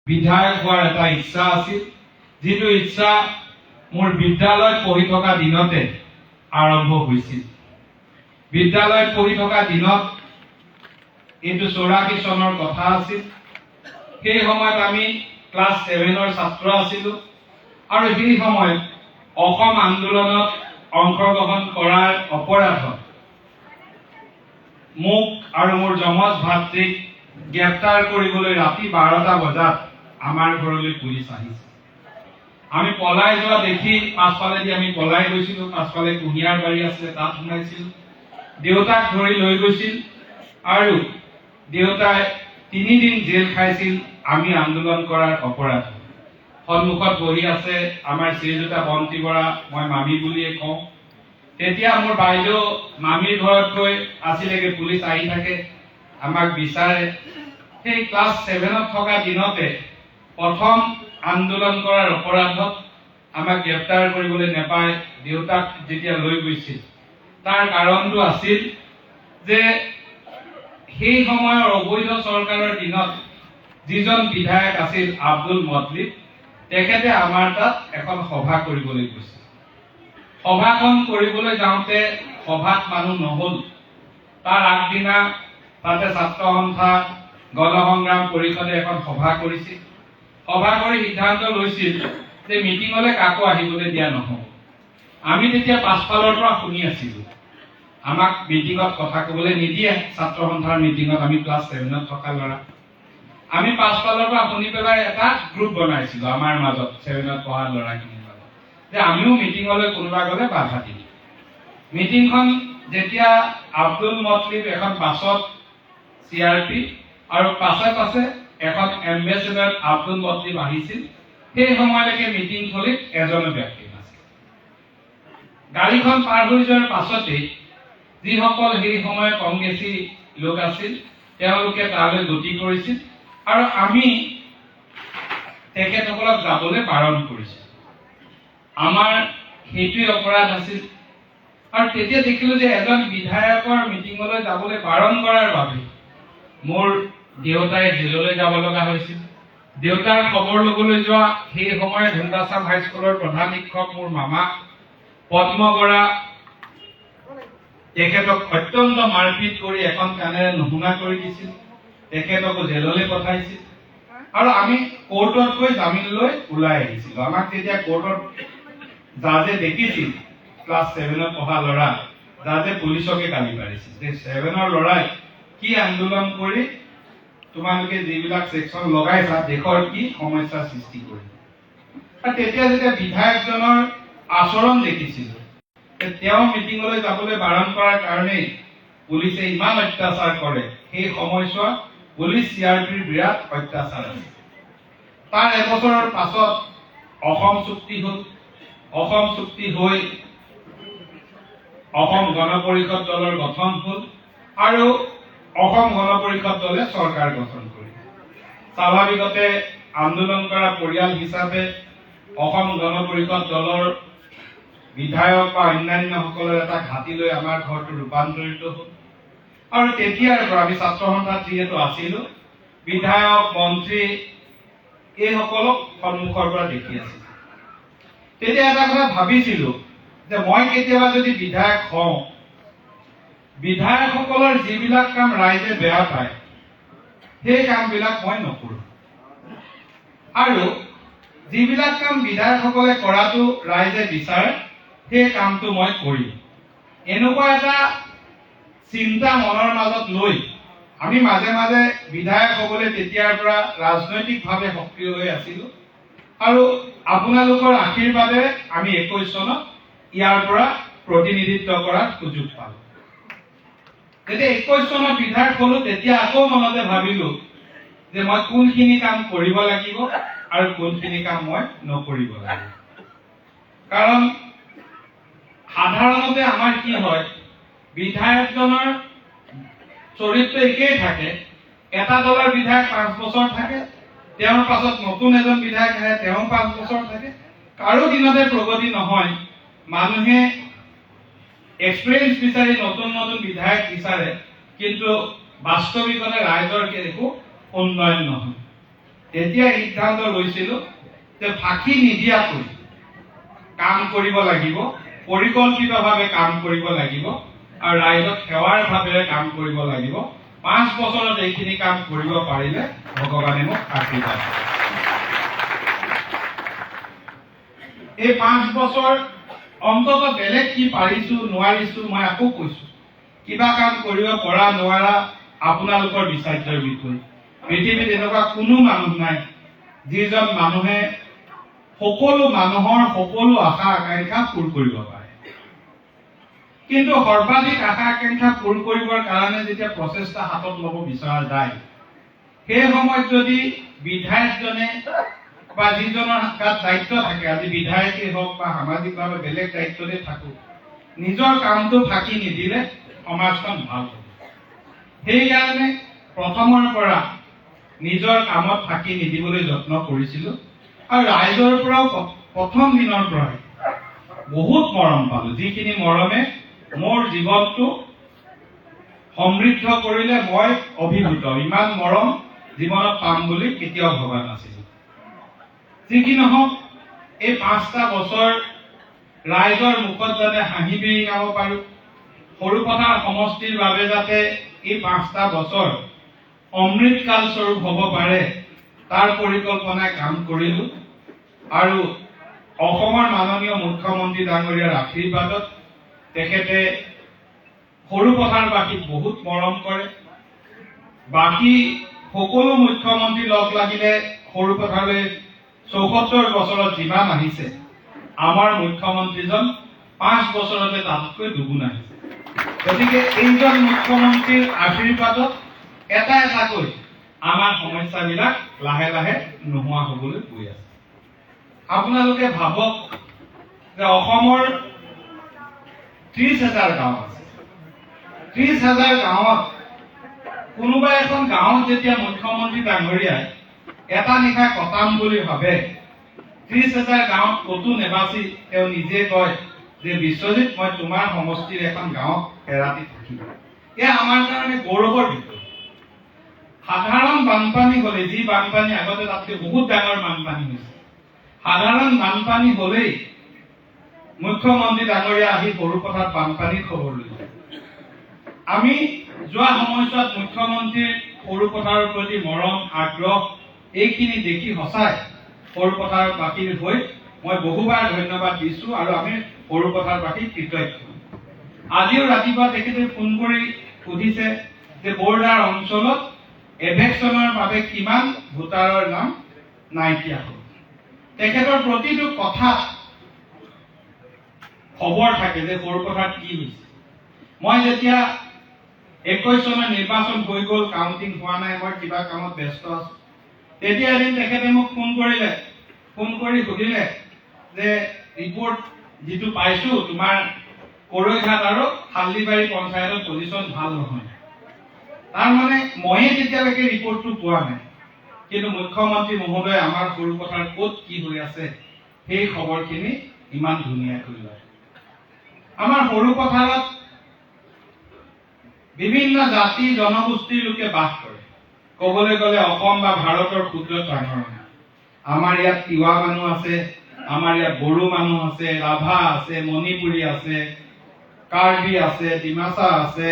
বিধায়ক হোৱাৰ এটা ইচ্ছা আছিল, যিটো ইচ্ছা মোৰ বিদ্যালয়ত পঢ়ি থকা দিনতে আৰম্ভ হৈছিল। বিদ্যালয়ত পঢ়ি থকা দিনত এইটো 84 চনৰ কথা আছিল। সেই সময়ত আমি ক্লাছ 7ৰ ছাত্ৰ আছিলোঁ আৰু সেই সময়ত অসম আন্দোলনত অংশগ্ৰহণ কৰাৰ অপৰাধত মোক আৰু মোৰ যমজ ভাতৃক গ্ৰেপ্তাৰ কৰিবলৈ ৰাতি 12টা বজাত আমাৰ ঘৰলৈ পুলিচ আহিছে। আমি পলাই যোৱা দেখি পাছফালেদি আমি পলাই গৈছিলোঁ। পাছফালে কুঁহিয়াৰ বাৰী আছিলে, তাত সোমাইছিলোঁ। দেউতাক ধৰি লৈ গৈছিল আৰু দেউতাই 3 দিন জেল খাইছিল আমি আন্দোলন কৰাৰ অপৰাধ। সন্মুখত বহি আছে আমাৰ শ্ৰীযুতা বন্তি বৰা, মই মামী বুলিয়ে কওঁ। তেতিয়া মোৰ বাইদেউ মামীৰ ঘৰত গৈ আছিলেগে, পুলিচ আহি থাকে, আমাক বিচাৰে। সেই ক্লাছ 7ত থকা দিনতে প্ৰথম আন্দোলন কৰাৰ অপৰাধত আমাক গ্ৰেপ্তাৰ কৰিবলৈ নেপায় দেউতাক যেতিয়া লৈ গৈছিল, তাৰ কাৰণটো আছিল যে সেই সময়ৰ অবৈধ চৰকাৰৰ দিনত যিজন বিধায়ক আছিল আব্দুল মতলিব, তেখেতে আমাৰ তাত এখন সভা কৰিবলৈ গৈছিল। সভাখন কৰিবলৈ যাওঁতে সভাত মানুহ নহল। তাৰ আগদিনা তাতে ছাত্ৰ সন্থা গণসংগ্ৰাম পৰিষদে এখন সভা কৰিছিল। সভা কৰি সিদ্ধান্ত লৈছিল যে মিটিঙলৈ কাকো আহিবলৈ দিয়া নহব। আমি তেতিয়া পাছফালৰ পৰা শুনি আছিলোঁ, আমাক মিটিঙত কথা ক'বলৈ নিদিয়ে। ছাত্ৰ সন্থাৰ মিটিঙত আমি ক্লাছ 7ত থকা ল'ৰা, আমি পাছফালৰ পৰা শুনি পেলাই এটা গ্ৰুপ বনাইছিলোঁ আমাৰ মাজত, 7ত পঢ়া ল'ৰাখিনিৰ মাজত, যে আমিও মিটিঙলৈ কোনোবা গ'লে বাধা দিম। মিটিংখন যেতিয়া আব্দুল মতলিব এখন বাছত CRP আৰু পাছে পাছে এখন এম্বেচেডৰ আব্দুল মতলিব আহিছিল, সেই সময়লৈকে মিটিং থলীত এজনো ব্যক্তি নাছিল। গাড়ীখন পাৰ হৈ যোৱাৰ পাছতে যিসকল সেই সময়ত কংগ্ৰেছী লোক আছিল তেওঁলোকে তালৈ গতি কৰিছিল আৰু আমি তেখেতসকলক যাবলৈ বাৰণ কৰিছিল। আমাৰ সেইটোৱে অপৰাধ আছিল। আৰু তেতিয়া দেখিলো যে এজন বিধায়কৰ মিটিঙলৈ যাবলৈ বাৰণ কৰাৰ বাবে মোৰ দেউতাই জেললৈ যাব লগা হৈছিল। দেউতাৰ খবৰ ল'বলৈ যোৱা সেই সময়ত ধুন্দাচাম হাইস্কুলৰ প্ৰধান শিক্ষক মোৰ মামা পদ্ম বৰা, তেখেতক অত্যন্ত মাৰপিট কৰি এখন কাণেৰে নুশুনা কৰি দিছিল, তেখেতকো জেললৈ পঠাইছিল। আৰু আমি কোৰ্টত গৈ জামিন লৈ ওলাই আহিছিলো। আমাক তেতিয়া কোৰ্টত জাজে দেখিছিল, ক্লাছ 7ত পঢ়া ল'ৰা, জাজে পুলিচকে গালি পাৰিছিল যে 7ৰ ল'ৰাই কি আন্দোলন কৰি তোমালোকে যিবিলাক ছেকশ্যন লগাইছা দেশৰ কি সমস্যাৰ সৃষ্টি কৰি। আৰু তেতিয়া যেতিয়া বিধায়কজনৰ আচৰণ দেখিছিলো, তেওঁ মিটিঙলৈ যাবলৈ বাৰণ কৰাৰ কাৰণেই পুলিচে ইমান অত্যাচাৰ কৰে। সেই সময়ছোৱাত পুলিচ CRPৰ বিৰাট অত্যাচাৰ আছে। তাৰ এবছৰৰ পাছত অসম চুক্তি হ'ল। অসম চুক্তি হৈ অসম গণ পৰিষদ দলৰ গঠন হ'ল আৰু অসম গণ পৰিষদ দলে চৰকাৰ গঠন কৰিলে। স্বাভাৱিকতে আন্দোলন কৰা পৰিয়াল হিচাপে অসম গণ পৰিষদ দলৰ বিধায়ক বা অন্যান্যসকলৰ এটা ঘাটি লৈ আমাৰ ঘৰটো ৰূপান্তৰিত হ'ল। আৰু তেতিয়াৰ পৰা আমি ছাত্ৰ সন্থাত যিহেতু আছিলো, বিধায়ক মন্ত্ৰী এইসকলক সন্মুখৰ পৰা দেখি আছিলো। তেতিয়া এটা কথা ভাবিছিলো যে মই কেতিয়াবা যদি বিধায়ক হওঁ, বিধায়কসকলৰ যিবিলাক কাম ৰাইজে বেয়া পায় সেই কামবিলাক মই নকৰো, আৰু যিবিলাক কাম বিধায়কসকলে কৰাটো ৰাইজে বিচাৰে সেই কামটো মই কৰিম। এনেকুৱা এটা চিন্তা মনৰ মাজত লৈ আমি মাজে মাজে বিধায়ক হ'বলৈ তেতিয়াৰ পৰা ৰাজনৈতিকভাৱে সক্ৰিয় হৈ আছিলো। আৰু আপোনালোকৰ আশীৰ্বাদে আমি 21 চনত ইয়াৰ পৰা প্ৰতিনিধিত্ব কৰাৰ সুযোগ পালো। যেতিয়া 21 চনত বিধায়ক হলো, তেতিয়া আকৌ মনতে ভাবিলো যে মই কোনখিনি কাম কৰিব লাগিব আৰু কোনখিনি কাম মই নকৰিব লাগিব। কাৰণ সাধাৰণতে আমাৰ কি হয়, বিধায়কজনৰ চৰিত্ৰ একেই থাকে। এটা দলৰ বিধায়ক 5 বছৰ থাকে, তেওঁৰ পাছত নতুন এজন বিধায়ক আহে, তেওঁ 5 বছৰ থাকে, কাৰো দিনতে প্ৰগতি নহয়। মানুহে এক্সপিৰিয়েঞ্চ বিচাৰি নতুন নতুন বিধায়ক বিচাৰে, কিন্তু বাস্তৱিকতে ৰাইজৰ একো উন্নয়ন নহয়। তেতিয়া সিদ্ধান্ত লৈছিলোঁ যে ফাঁকি নিদিয়াকৈ কাম কৰিব লাগিব, পৰিকল্পিতভাৱে কাম কৰিব লাগিব আৰু ৰাইজক সেৱাৰ ভাৱেৰে কাম কৰিব লাগিব। 5 বছৰত এইখিনি কাম কৰিব পাৰিলে ভগৱানে মোক আশীৰ্বাদ দিব। এই 5 বছৰ অন্তত বেলেগ কি পাৰিছো নোৱাৰিছো মই আকৌ কৈছো, কিবা কাম কৰিব পৰা নোৱাৰা আপোনালোকৰ বিচাৰ্যৰ বিষয়। পৃথিৱীত এনেকুৱা কোনো মানুহ নাই যিজন মানুহে সকলো মানুহৰ সকলো আশা আকাংক্ষা পূৰ কৰিব পাৰে। কিন্তু সৰ্বাধিক আশা আকাংক্ষা পূৰ কৰিবৰ কাৰণে যেতিয়া প্ৰচেষ্টা হাতত ল'ব বিচৰা যায়, সেই সময়ত যদি বিধায়কজনে বা যিজনৰ গাত দায়িত্ব থাকে, আজি বিধায়কেই হওক বা সামাজিকভাৱে বেলেগ দায়িত্বতে থাকক, নিজৰ কামটো ফাঁকি নিদিলে সমাজখন ভাল হ'ব। সেইকাৰণে প্ৰথমৰ পৰা নিজৰ কামত ফাঁকি নিদিবলৈ যত্ন কৰিছিলোঁ আৰু ৰাইজৰ পৰাও প্ৰথম দিনৰ পৰাই বহুত মৰম পালোঁ, যিখিনি মৰমে মোৰ জীৱনটো সমৃদ্ধ কৰিলে। মই অভিভূত, ইমান মৰম জীৱনত পাম বুলি কেতিয়াও ভবা নাছিলোঁ। যি কি নহওক, এই 5টা বছৰ ৰাইজৰ মুখত যাতে হাঁহি বিৰিঙাব পাৰোঁ, সৰুপথাৰ সমষ্টিৰ বাবে যাতে এই 5টা বছৰ অমৃতকাল স্বৰূপ হ'ব পাৰে, তাৰ পৰিকল্পনাই কাম কৰিলোঁ। আৰু অসমৰ মাননীয় মুখ্যমন্ত্ৰী ডাঙৰীয়াৰ আশীৰ্বাদত তেখেতে সৰুপথাৰবাসীক বহুত মৰম কৰে। বাকী সকলো মুখ্যমন্ত্ৰী লগ লাগিলে সৰুপথাৰলৈ ৭৪ বছৰত যিমান আহিছে, আমাৰ মুখ্যমন্ত্ৰীজন 5 বছৰতে তাতকৈ দুগুণ আহিছে। গতিকে এইজন মুখ্যমন্ত্ৰীৰ আশীৰ্বাদত এটা এটাকৈ আমাৰ সমস্যাবিলাক লাহে লাহে নোহোৱা হ'বলৈ গৈ আছে। আপোনালোকে ভাবক যে অসমৰ 30,000 গাঁও আছে। 30,000 গাঁৱত কোনোবা এখন গাঁৱত যেতিয়া মুখ্যমন্ত্ৰী ডাঙৰীয়াই এটা নিশা কটাম বুলি ভাবে, 30,000 গাঁৱত ক'তো নেবাচি তেওঁ নিজে কয় যে বিশ্বজিৎ, মই তোমাৰ সমষ্টিৰ এখন গাঁৱত এৰাতি থাকিম। এয়া আমাৰ কাৰণে গৌৰৱৰ বিষয়। সাধাৰণ বানপানী হ'লে, যি বানপানী আগতে তাতকৈ বহুত ডাঙৰ বানপানী হৈছে, সাধাৰণ বানপানী হ'লেই মুখ্যমন্ত্ৰী ডাঙৰীয়া আহি সৰুপথাৰত বানপানীৰ খবৰ লৈ যায়। আমি যোৱা সময়ছোৱাত মুখ্যমন্ত্ৰীৰ সৰুপথাৰৰ প্ৰতি মৰম আগ্ৰহ এইখিনি দেখি সঁচাই সৰুপথাৰবাসীৰ হৈ মই বহুবাৰ ধন্যবাদ দিছোঁ আৰু আমি সৰুপথাৰবাসী কৃতজ্ঞ। আজিও ৰাতিপুৱা তেখেতে ফোন কৰি সুধিছে যে বৰ্ডাৰ অঞ্চলত এভেকশ্যনৰ বাবে কিমান ভোটাৰৰ নাম নাইকিয়া হ'ল। তেখেতৰ প্ৰতিটো কথাত খবৰ থাকে যে সৰুপথাৰত কি হৈছে। মই যেতিয়া 21 চনৰ নিৰ্বাচন হৈ গ'ল, কাউণ্টিং হোৱা নাই, মই কিবা কামত ব্যস্ত আছোঁ, তেতিয়া এদিন তেখেতে মোক ফোন কৰিলে, ফোন কৰি সুধিলে যে ৰিপৰ্ট যিটো পাইছোঁ, তোমাৰ কৰৈঘাট আৰু হালদিবাৰী পঞ্চায়তৰ পজিশ্যন ভাল নহয়। তাৰমানে ময়ে তেতিয়ালৈকে ৰিপৰ্টটো পোৱা নাই, কিন্তু মুখ্যমন্ত্ৰী মহোদয় আমাৰ সৰুপথাৰ ক'ত কি হৈ আছে সেই খবৰখিনি ইমান ধুনীয়াকৈ লয়। আমাৰ সৰুপথাৰত বিভিন্ন জাতি জনগোষ্ঠীৰ লোকে বাস কৰে। ক'বলৈ গ'লে অসম বা ভাৰতৰ ক্ষুদ্ৰ ডাঙৰ। আমাৰ ইয়াত তিৱা মানুহ আছে, আমাৰ ইয়াত বড়ো মানুহ আছে, ৰাভা আছে, মণিপুৰী আছে, কাৰ্বি আছে, ডিমাচা আছে,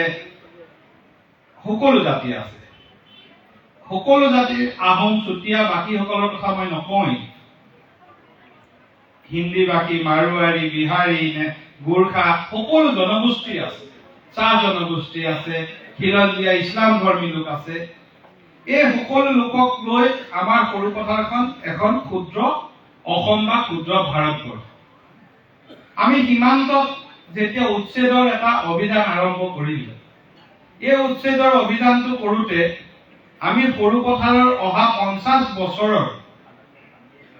সকলো জাতি আছে। সকলো জাতিৰ আহোম, চুতীয়া, বাকীসকলৰ কথা মই নকওঁৱেই। হিন্দী বাকী, মাৰোৱাৰী, বিহাৰী, গোৰ্খা, সকলো জনগোষ্ঠী আছে। চাহ জনগোষ্ঠী আছে, খিলঞ্জীয়া, ইছলাম ধৰ্মী লোক আছে। এই সকলো লোকক লৈ আমাৰ সৰুপথাৰখন এখন ক্ষুদ্ৰ অসম বা ক্ষুদ্ৰ ভাৰতবৰ্ষ। আমি সীমান্তত যেতিয়া উচ্ছেদৰ এটা অভিযান আৰম্ভ কৰিলোঁ, এই উচ্ছেদৰ অভিযানটো কৰোঁতে আমি সৰুপথাৰৰ অহা 50 বছৰৰ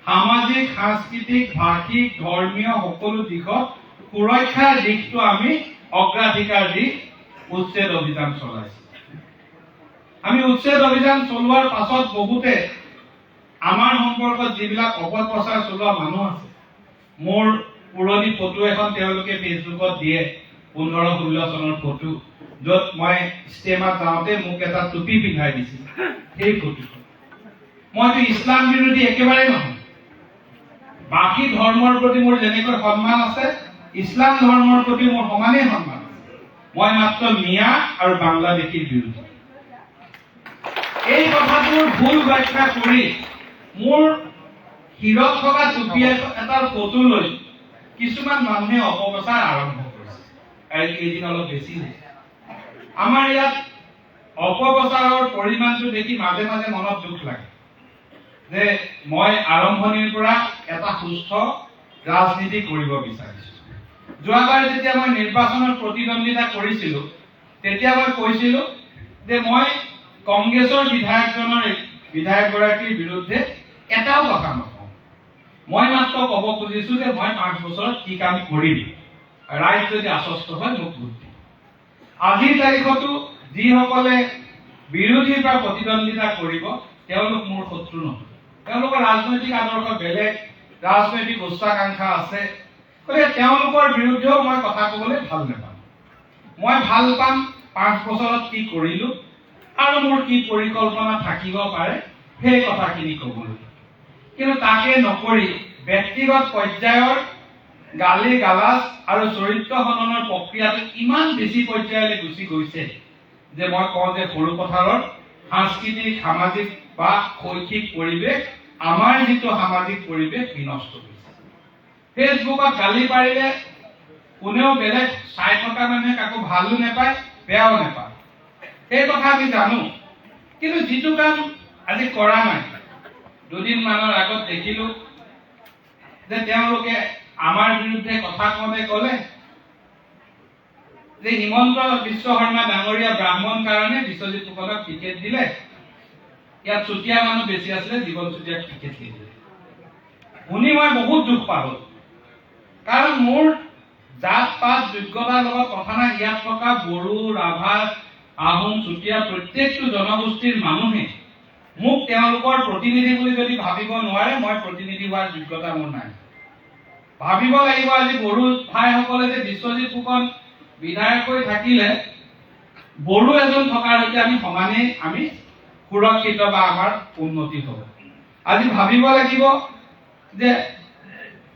সামাজিক, সাংস্কৃতিক, ভাষিক, ধৰ্মীয় সকলো দিশত সুৰক্ষাৰ দিশটো আমি অগ্ৰাধিকাৰ দি উচ্ছেদ অভিযান চলাইছোঁ। আমি উচ্ছেদ অভিযান চলোৱাৰ পাছত বহুতে আমাৰ সম্পৰ্কত যিবিলাক অপপ্ৰচাৰ চলোৱা মানুহ আছে, মোৰ পুৰণি ফটো এখন তেওঁলোকে ফেচবুকত দিয়ে, 15-16 চনৰ ফটো, য'ত মই ষ্টেমাত যাওঁতে মোক এটা টুপি পিন্ধাই দিছিল, সেই ফটোখন। মইতো ইছলাম বিৰোধী একেবাৰে নহয়। বাকী ধৰ্মৰ প্ৰতি মোৰ যেনেকৈ সন্মান আছে, ইছলাম ধৰ্মৰ প্ৰতি মোৰ সমানেই সন্মান আছে। মই মাত্ৰ মিয়া আৰু বাংলাদেশীৰ বিৰোধী। এই কথাটোৰ ভুল ব্যাখ্যা কৰি মোৰ শিৰত থকা টুপি এটাৰ ফটো লৈ কিছুমান মানুহে অপপ্ৰচাৰ আৰম্ভ কৰিছে। এইদিন অলপ বেছি হৈছে। আমাৰ ইয়াত অপপ্ৰচাৰৰ পৰিমাণটো দেখি মাজে মাজে মনত দুখ লাগে যে মই আৰম্ভণিৰ পৰা এটা সুস্থ ৰাজনীতি কৰিব বিচাৰিছো। যোৱাবাৰ যেতিয়া মই নিৰ্বাচনত প্ৰতিদ্বন্দ্বিতা কৰিছিলো, তেতিয়া মই কৈছিলো যে মই কংগ্ৰেছৰ বিধায়কগৰাকীৰ বিৰুদ্ধে এটাও কথা নকওঁ। মই মাত্ৰ ক'ব খুজিছো যে মই 5 বছৰত কি কাম কৰিম, ৰাইজ যদি আশ্বস্ত হয় মোক ভোট দিম। আজিৰ তাৰিখতো যিসকলে বিৰোধীৰ পৰা প্ৰতিদ্বন্দ্বিতা কৰিব তেওঁলোক মোৰ শত্ৰু নহয়। তেওঁলোকৰ ৰাজনৈতিক আদৰ্শ বেলেগ, ৰাজনৈতিক উচ্চাকাংক্ষা আছে। গতিকে তেওঁলোকৰ বিৰুদ্ধেও মই কথা ক'বলৈ ভাল নাপাম। মই ভাল পাম 5 বছৰত কি কৰিলো আৰু মোৰ কি পৰিকল্পনা থাকিব পাৰে সেই কথাখিনি ক'বলৈ। কিন্তু তাকে নকৰি ব্যক্তিগত পৰ্যায়ৰ গালি গালাজ আৰু চৰিত্ৰ হননৰ প্ৰক্ৰিয়াটো ইমান বেছি পৰ্যায়লৈ গুচি গৈছে যে মই কওঁ যে সৰু পথাৰৰ সাংস্কৃতিক, সামাজিক বা শৈক্ষিক পৰিৱেশ, আমাৰ যিটো সামাজিক পৰিৱেশ বিনষ্ট হৈছে। ফেচবুকত গালি পাৰিলে কোনেও বেলেগ চাই থকা মানুহে কাকো ভালো নাপায়, বেয়াও নাপায়, সেই কথা আমি জানো। কিন্তু যিটো কাম আজি কৰা নাই, দুদিনমানৰ আগত দেখিলো যে তেওঁলোকে আমাৰ বিৰুদ্ধে কথা কওঁতে ক'লে যে হিমন্ত বিশ্ব শৰ্মা ডাঙৰীয়া ব্ৰাহ্মণ কাৰণে বিশ্বজিৎ ফুকনক টিকেট দিলে, ইয়াত চুতীয়া মানুহ বেছি আছিলে, জীৱন চুতীয়াক টিকেট দিলে। শুনি মই বহুত দুখ পালো, কাৰণ মোৰ জাত পাত যোগ্যতাৰ লগত কথা নাই। ইয়াত থকা বড়ো, ৰাভা, আহোম, চুতীয়া প্ৰত্যেকটো জনগোষ্ঠীৰ মানুহে মোক তেওঁলোকৰ প্ৰতিনিধি বুলি যদি ভাবিব নোৱাৰে, মই প্ৰতিনিধি হোৱাৰ যোগ্যতা মোৰ নাই। ভাবিব লাগিব আজি বড়ো ভাইসকলে যে বিশ্বজিৎ ফুকন বিধায়ক হৈ থাকিলে বড়ো এজন থকাৰ সৈতে আমি সমানেই আমি সুৰক্ষিত বা আমাৰ উন্নতি হ'ব। আজি ভাবিব লাগিব যে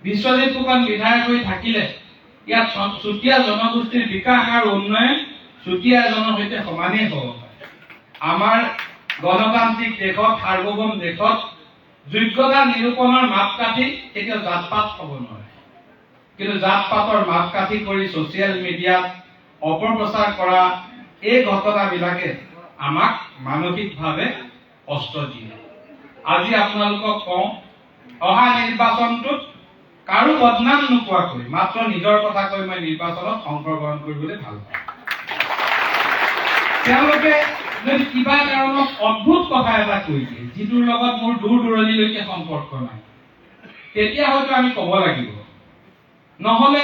বিশ্বজিৎ ফুকন বিধায়ক হৈ থাকিলে ইয়াত চুতীয়া জনগোষ্ঠীৰ বিকাশ আৰু উন্নয়ন চুতীয়া এজনৰ সৈতে সমানেই হ'ব পাৰে। আমাৰ গণতান্ত্ৰিক দেশত, সাৰ্বভৌম দেশত যোগ্যতা নিৰূপণৰ মাপকাঠি কেতিয়াও জাত পাত হ'ব নোৱাৰে। কিন্তু জাত পাতৰ মাপকাঠি কৰি ছচিয়েল মিডিয়াত অপপ্ৰচাৰ কৰা এই ঘটনাবিলাকে আমাক মানসিকভাৱে কষ্ট দিয়ে। আজি আপোনালোকক কওঁ, অহা নিৰ্বাচনটোত কাৰো বদনাম নোকোৱাকৈ মাত্ৰ নিজৰ কথা কৈ মই নিৰ্বাচনত অংশগ্ৰহণ কৰিবলৈ ভাল পাওঁ। তেওঁলোকে যদি কিবা কাৰণত অদ্ভুত কথা এটা কৈ দিয়ে, যিটোৰ লগত মোৰ দূৰ দূৰণিলৈকে সম্পৰ্ক নাই, তেতিয়া হয়তো আমি ক'ব লাগিব। নহলে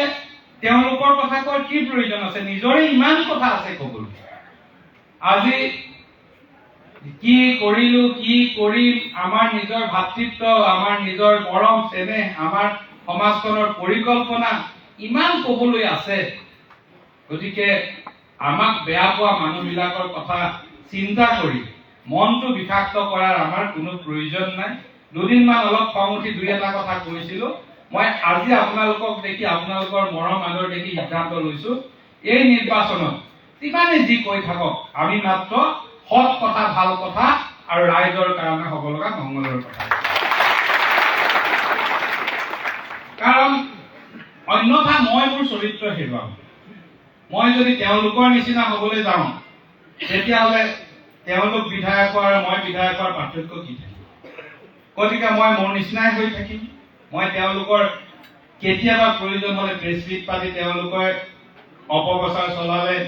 তেওঁলোকৰ কথা কোৱাৰ কি প্ৰয়োজন আছে? নিজৰে ইমান কথা আছে ক'বলৈ। আজি কি কৰিলো, কি কৰিম, আমাৰ নিজৰ ভাতৃত্ব, আমাৰ নিজৰ মৰম চেনেহ, আমাৰ সমাজখনৰ পৰিকল্পনা ইমান ক'বলৈ আছে। গতিকে আমাক বেয়া পোৱা মানুহবিলাকৰ কথা চিন্তা কৰি মনটো বিষাক্ত কৰাৰ আমাৰ কোনো প্ৰয়োজন নাই। দুদিনমান অলপ খং উঠি দুই এটা কথা কৈছিলো। মই আজি আপোনালোকক দেখি, আপোনালোকৰ মৰম আদৰ দেখি সিদ্ধান্ত লৈছো, এই নিৰ্বাচনত যিমানে যি কৈ থাকক, আমি মাত্ৰ সৎ কথা, ভাল কথা আৰু ৰাইজৰ কাৰণে হ'ব লগা মংগলৰ কথা। কাৰণ অন্যথা মই মোৰ চৰিত্ৰ হেৰুৱাম। মই যদি তেওঁলোকৰ নিচিনা হ'বলৈ যাওঁ, তেতিয়াহ'লে তেওঁলোক বিধায়কৰ আৰু মই বিধায়কৰ পাৰ্থক্য কি থাকিব? গতিকে মই মোৰ নিচিনাই হৈ থাকিম। মই তেওঁলোকৰ কেতিয়াবা প্ৰয়োজন হ'লে প্ৰেছ মিট পাতি তেওঁলোকৰ অপপ্ৰচাৰ চলালে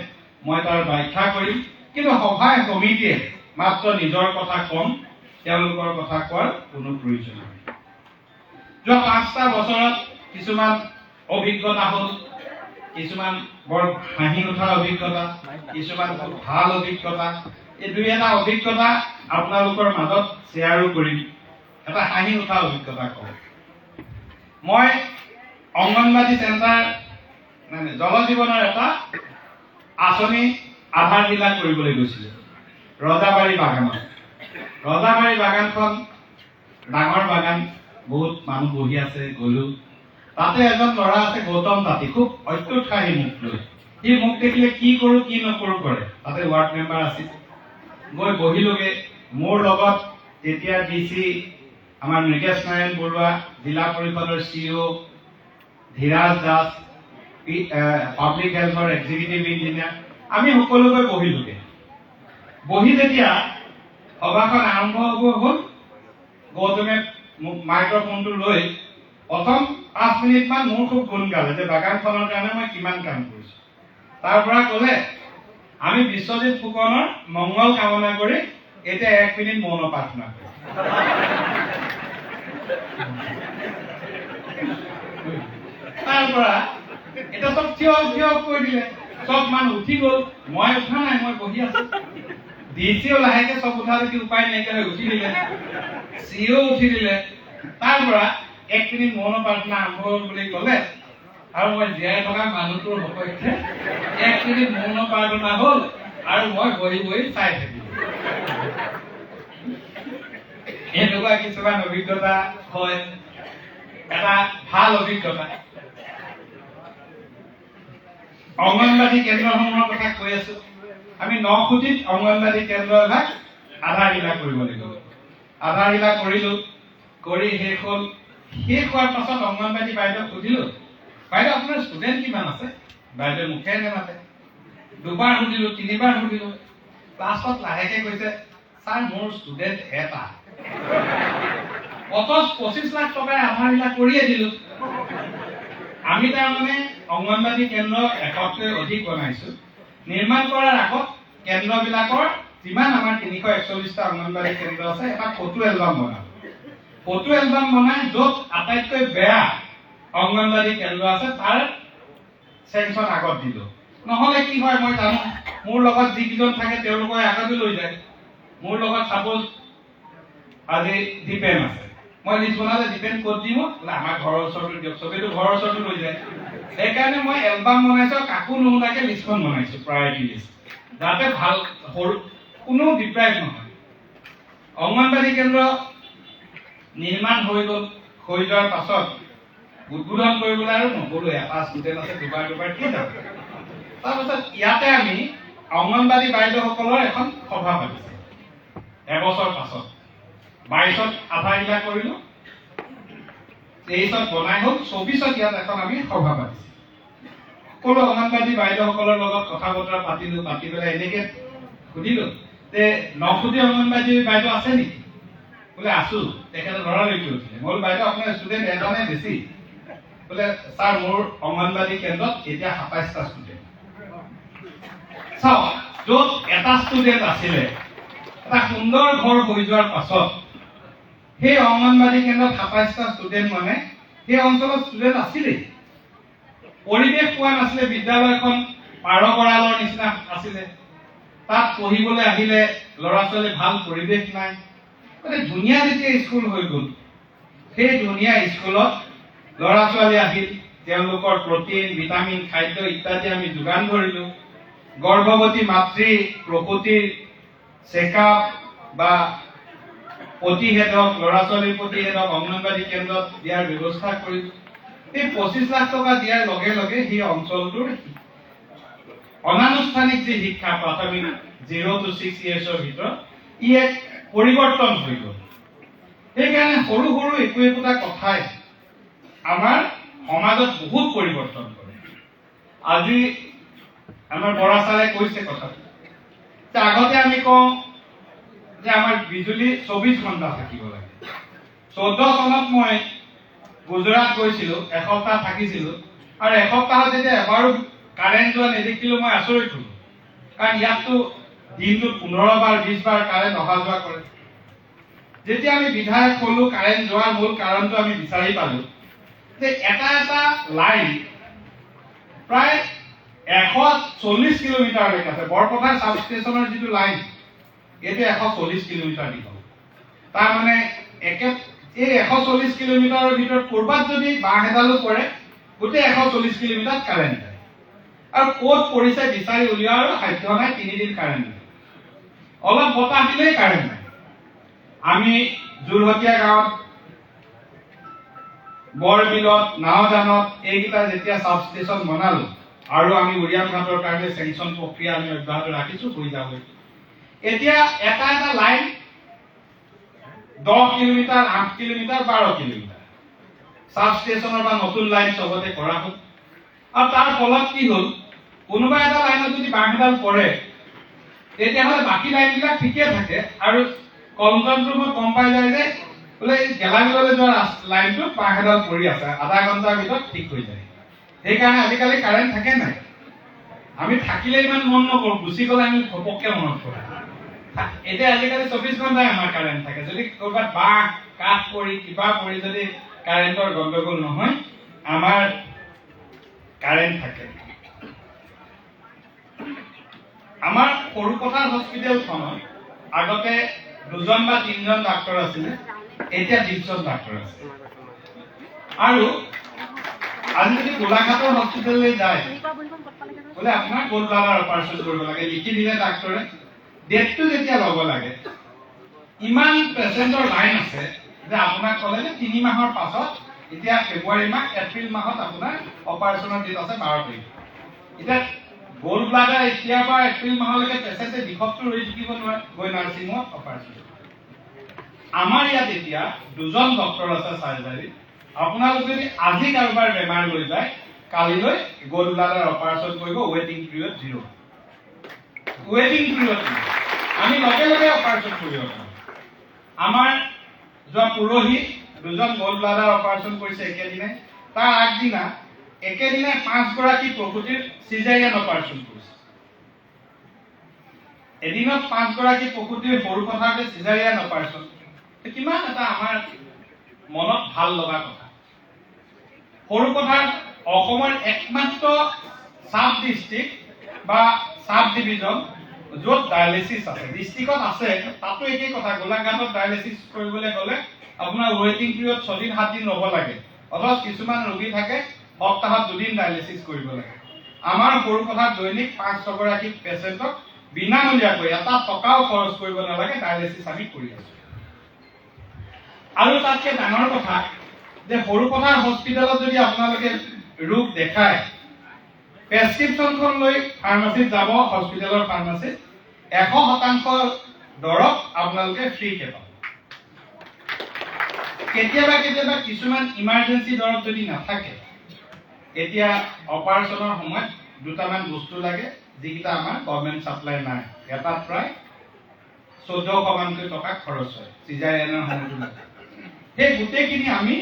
মই তাৰ ব্যাখ্যা কৰিম। কিন্তু সভাই সমিতিয়ে মাত্ৰ নিজৰ কথা কম, তেওঁলোকৰ কথা কোৱাৰ কোনো প্ৰয়োজন নাই। যোৱা 5টা বছৰত কিছুমান অভিজ্ঞতা হ'ল, কিছুমান বৰ হাঁহি উঠা অভিজ্ঞতা, কিছুমান ভাল অভিজ্ঞতা। এই দুই এটা অভিজ্ঞতা আপোনালোকৰ মাজত শ্বেয়াৰো কৰিম। এটা হাঁহি উঠা অভিজ্ঞতা কওঁ। মই অংগনবাদী চেণ্টাৰ জল জীৱনৰ এটা আঁচনি আধাৰশিলা কৰিবলৈ গৈছিলো ৰজাবাৰী বাগানত। ৰজাবাৰী বাগানখন ডাঙৰ বাগান, বহুত মানুহ বহি আছে, গ'লো। তাতে এজন ল'ৰা আছে গৌতম তাঁতী, খুব অত্যুৎসাহী মোক লৈ। সি মোক দেখিলে কি কৰোঁ কি নকৰোঁ কৰে। তাতে ৱাৰ্ড মেম্বাৰ আছিল। গৈ বহিলোগে। মোৰ লগত তেতিয়া DC আমাৰ মৃগেশ নাৰায়ণ বৰুৱা, জিলা পৰিষদৰ CEO ধীৰাজ দাস, পাব্লিক হেল্থৰ এক্সিকিউটিভ ইঞ্জিনিয়াৰ, আমি সকলোকৈ বহিলোগে। বহি যেতিয়া সভাখন আৰম্ভ হ'ব হ'ল, গৌতমে মোক মাইক্ৰফোনটো লৈ প্ৰথম 5 মিনিটমান মোৰ খুব গুণ গালে যে বাগানখনৰ কাৰণে মই কিমান কাম কৰিছোঁ। তাৰ পৰা ক'লে, আমি বিশ্বজিৎ ফুকনৰ মংগল কামনা কৰি এতিয়া 1 মিনিট মৌন প্ৰাৰ্থনা কৰিম। তাৰ পৰা এটা চব থিয় কৰি দিলে। চব মানুহ উঠি গ'ল, মই উঠা নাই, মই বহি আছো। DCও লাহেকে চব উঠা দেখি উপায় নাইকিয়া হৈ উঠি দিলে, CEO উঠি দিলে। তাৰ পৰা 1 মিনিট মৌন প্ৰাৰ্থনা আৰম্ভ হ'ল বুলি ক'লে, আৰু মই জীয়াই থকা মানুহটোৰ সপক্ষে 1 মিনিট মৌন প্ৰাৰ্থনা হ'ল, আৰু মই বহি চাই থাকিলো। এনেকুৱা কিছুমান অভিজ্ঞতা হয়, এটা ভাল অভিজ্ঞতা। অংগনবাদী কেন্দ্ৰসমূহৰ কথা কৈ আছো। আমি 9 কোটিত অংগনবাদী কেন্দ্ৰ এভাগ আধাৰশিলা কৰিব লাগিব। আধাৰশিলা কৰিলো, কৰি শেষ হ'ল। শেষ হোৱাৰ পাছত অংগনবাদী বাইদেউক সুধিলো, বাইদেউ আপোনাৰ ষ্টুডেণ্ট কিমান আছে? বাইদেউ মুখে নেমাতে। 2বাৰ সুধিলো, 3বাৰ সুধিলো। ক্লাছত লাহেকে কৈছে, ছাৰ মোৰ ষ্টুডেণ্ট এটা। অথচ 25 লাখ টকাৰ আধাৰশিলা কৰিয়ে দিলো। আমি তাৰমানে অংগনবাদী কেন্দ্ৰ 100তকৈ অধিক বনাইছো। নিৰ্মাণ কৰাৰ আগত কেন্দ্ৰবিলাকৰ যিমান আমাৰ 341টা অংগনবাদী কেন্দ্ৰ আছে, এটা ফটো এলবাম বনালো। ফটো এলবাম বনাই য'ত আটাইতকৈ বেয়া অংগনবাদী কেন্দ্ৰ আছে তাৰ চেংচন আগত দিলো। নহ'লে কি হয় মই জানো, মোৰ লগত যিকেইজন থাকে তেওঁলোকৰ আগতে লৈ যায়। মোৰ লগত সাপোজ আজি দীপেন আছে, মই লিষ্ট বনালে দীপেন ক'ত দিব, বোলে আমাৰ ঘৰৰ ওচৰতো দিয়ক, চবেইতো ঘৰৰ ওচৰতো লৈ যায়। সেইকাৰণে মই এলবাম বনাইছো, কাকো নোহোৱাকে লিষ্টখন বনাইছো, প্ৰায়ৰিটি লিষ্ট, যাতে ভাল সৰু কোনো ডিপ্ৰাইভ নহয়। অংগনবাদী কেন্দ্ৰ নিৰ্মাণ হৈ গ'ল। হৈ যোৱাৰ পাছত উদ্বোধন কৰিবলৈ আৰু নগ'লো, এটা ষ্টুডেণ্ট আছে, 2বাৰ কি যাব। তাৰপাছত ইয়াতে আমি অংগনবাদী বাইদেউসকলৰ এখন সভা পাতিছো। এবছৰ পাছত 22ত আধাৰশিলা কৰিলো, 23ত বনাই হ'ল, 24ত ইয়াত এখন আমি সভা পাতিছো। সকলো অংগনবাদী বাইদেউসকলৰ লগত কথা বতৰা পাতিলো। পাতি পেলাই এনেকে সুধিলো যে 9 কোটি অংগনবাদী বাইদেউ আছে নেকি? বোলে আছো। তেখেতে লৰালৰিকৈ উঠিলে। মই বোলো বাইদেউ আপোনাৰ ষ্টুডেণ্ট এটা নে বেছি? বোলে ছাৰ মোৰ অংগনবাদী কেন্দ্ৰত এতিয়া 27টা ষ্টুডেণ্ট। চাওক, য'ত এটা ষ্টুডেণ্ট আছিলে, এটা সুন্দৰ ঘৰ হৈ যোৱাৰ পাছত সেই অংগনবাদী কেন্দ্ৰত 27টা ষ্টুডেণ্ট মানে সেই অঞ্চলত ষ্টুডেণ্ট আছিলেই। পৰিৱেশ পোৱা নাছিলে, বিদ্যালয়খন পাৰ গঁড়ালৰ নিচিনা আছিলে। তাত পঢ়িবলৈ আহিলে ল'ৰা ছোৱালী ভাল পৰিৱেশ নাই। ধুনীয়া যেতিয়া স্কুল হৈ গ'ল, সেই ধুনীয়া স্কুলত ল'ৰা ছোৱালী আহিল, তেওঁলোকৰ প্ৰটিন, ভিটামিন, খাদ্য ইত্যাদি আমি যোগান ধৰিলো। গৰ্ভৱতী মাতৃ প্ৰসূতিৰ চেকআপ বা প্ৰতিষেধক, ল'ৰা ছোৱালীৰ প্ৰতিষেধক অংগনবাদী কেন্দ্ৰত দিয়াৰ ব্যৱস্থা কৰিলো। এই 25 লাখ টকা দিয়াৰ লগে লগে সেই অঞ্চলটোৰ অনানুষ্ঠানিক যি শিক্ষা, প্ৰাথমিক 0 to 6 yearsৰ ভিতৰত ই এক পৰিৱৰ্তন হৈ গ'ল। সেইকাৰণে সৰু সৰু একোটা কথাই আমাৰ সমাজত বহুত পৰিৱৰ্তন কৰে। আজি আমাৰ বৰা ছাৰে কৈছে কথাটো যে আগতে আমি কওঁ যে আমাৰ বিজুলী 24 ঘণ্টা থাকিব লাগে। 14 চনত মই গুজৰাট গৈছিলো, এসপ্তাহ থাকিছিলো, আৰু এসপ্তাহত যেতিয়া এবাৰো কাৰেণ্ট যোৱা নেদেখিলো মই আচৰিত হলো। কাৰণ ইয়াততো দিনটোত 15 বাৰ 20 বাৰ কাৰেণ্ট অহা যোৱা কৰে। যেতিয়া আমি বিধায়ক হলো, কাৰেণ্ট যোৱাৰ মূল কাৰণটো আমি বিচাৰি পালো যে এটা লাইন প্ৰায় 140 কিলোমিটাৰলৈকে আছে। বৰপথাৰ চাব ষ্টেচনৰ যিটো লাইন, এইটো 140 কিলোমিটাৰ দীঘল। তাৰমানে এই 140 কিলোমিটাৰৰ ভিতৰত ক'ৰবাত যদি বাঁহ এডালো পৰে, গোটেই 140 কিলোমিটাৰ কাৰেণ্ট যায়। আৰু ক'ত পৰিছে বিচাৰি উলিওৱাৰ সাধ্য নাই, 3 দিন কাৰেণ্ট নাই। অলপ বতাহ দিলেই কাৰেণ্ট নাই। আমি জুৰহতীয়া গাঁৱত, বৰবিলত, নাওজানত এইকেইটা যেতিয়া চাব ষ্টেচন বনালো আৰু আমি উৰিয়াম ঘাটৰ কাৰণে চেংচন প্ৰক্ৰিয়া আমি অব্যাহত ৰাখিছো হৈ যাব। এতিয়া এটা এটা লাইন 10 কিলোমিটাৰ, 8 কিলোমিটাৰ, 12 কিলোমিটাৰ চাব ষ্টেচনৰ বা নতুন লাইন চবতে কৰা হ'ল। আৰু তাৰ ফলত কি হ'ল, কোনোবা এটা লাইনত যদি বাঁহ এডাল পৰে তেতিয়াহ'লে বাকী লাইনবিলাক ঠিকে থাকে আৰু কন্ট্ৰল ৰুমত গম পাই যায় যে বোলে গেলাবিললৈ যোৱা লাইনটোত বাঁহ এডাল পৰি আছে, আধা ঘণ্টাৰ ভিতৰত ঠিক হৈ যায়। সেইকাৰণে আজিকালি কাৰেণ্ট থাকে নাই, আমি থাকিলে ইমান মন নকৰোঁ, গুচি গ'লে আমি ঘপককে মনত পৰে। এতিয়া আজিকালি 24 ঘণ্টাই আমাৰ কাৰেণ্ট থাকে। যদি ক'ৰবাত বাঁহ কাঠ পৰি কিবা পৰি যদি কাৰেণ্টৰ গণ্ডগোল নহয়, আমাৰ কাৰেণ্ট থাকে। আমাৰ সৰুপথাৰ হস্পিটেলখনত আগতে 2জন বা 3জন ডাক্তৰ আছিলে, এতিয়া 20জন ডাক্তৰ আছে। আৰু আজি যদি গোলাঘাটৰ হস্পিটেললৈ যায় বোলে আপোনাৰ গ'ল্ড ব্লাডাৰ অপাৰেশ্যন কৰিব লাগে, লিখি দিলে ডাক্তৰে, ডেটটো যেতিয়া ল'ব লাগে, ইমান পেচেণ্টৰ লাইন আছে যে আপোনাক ক'লে যে 3 মাহৰ পাছত, এতিয়া ফেব্ৰুৱাৰী মাহ, এপ্ৰিল মাহত আপোনাৰ অপাৰেশ্যনৰ ডেট আছে 12 তাৰিখ। এতিয়া গ'ল্ড ব্লাডাৰ এতিয়াৰ পৰা এপ্ৰিল মাহলৈকে পেচেণ্টে বিষতটো ৰৈ থাকিব নোৱাৰে, গৈ নাৰ্ছিঙত অপাৰেশ্যন। আমাৰ ইয়াত এতিয়া 2জন ডক্তৰ আছে চাৰ্জাৰী। আপোনালোক যদি আজি কাৰোবাৰ বেমাৰ লৈ যায়, কালিলৈ গ'ল্ড ব্লাডাৰ অপাৰেশ্যন কৰিব, ৱেটিং পিৰিয়ড 0। ৱেটিং পিৰিয়ড আমি লগে লগে অপাৰেশ্যন কৰিব পাৰোঁ। আমাৰ যোৱা পৰহি 2জন গ'ল্ড ব্লাডাৰ অপাৰেশ্যন কৰিছে একেদিনাই, তাৰ আগদিনা একেদিনাই 5 গৰাকী প্ৰসূতিৰ চিজাৰিয়ান অপাৰেশ্যন কৰিছে। এদিনত 5 গৰাকী প্ৰসূতিৰ সৰুপথাৰতে চিজাৰিয়ান অপাৰেশ্যন, কিমান এটা আমাৰ মনত ভাল লগা কথা। সৰুপথাৰ অসমৰ একমাত্ৰ সাব ডিষ্ট্ৰিক্ট বা সাব ডিভিজন য'ত ডায়ালিচিছ আছে। ডিষ্ট্ৰিক্টত আছে, তাতো একেই কথা। গোলাঘাটত ডায়ালিচিছ কৰিবলৈ গ'লে আপোনাৰ ৱেটিং পিৰিয়ড 6 দিন 7 দিন ৰ'ব লাগে, অথচ কিছুমান ৰোগী থাকে সপ্তাহত 2 দিন ডায়ালিচিছ কৰিব লাগে। আমাৰ সৰুপথাৰত দৈনিক 5-6 গৰাকী পেচেণ্টক বিনামূলীয়াকৈ এটা টকাও খৰচ কৰিব নালাগে ডায়ালিচিছ আমি কৰি আছো। আৰু তাতকে ডাঙৰ কথা যে সৰুপথাৰ হস্পিটেলত যদি আপোনালোকে ৰোগ দেখায়, প্ৰেছক্ৰিপশ্যনখন লৈ ফাৰ্মাচীত যাব, হস্পিটেলৰ ফাৰ্মাচীত 100% দৰৱ আপোনালোকে ফ্ৰীকে পাব। কেতিয়াবা কেতিয়াবা কিছুমান ইমাৰ্জেঞ্চি দৰৱ যদি নাথাকে, এতিয়া অপাৰেশ্যনৰ সময়ত 2টামান বস্তু লাগে যিকেইটা আমাৰ গভৰ্ণমেণ্ট ছাপ্লাই নাই। এটাত প্ৰায় 1400মানকৈ টকা খৰচ হয়, চিজাৰিয়ানৰ সময়টো লাগে। সেই গোটেইখিনি আমি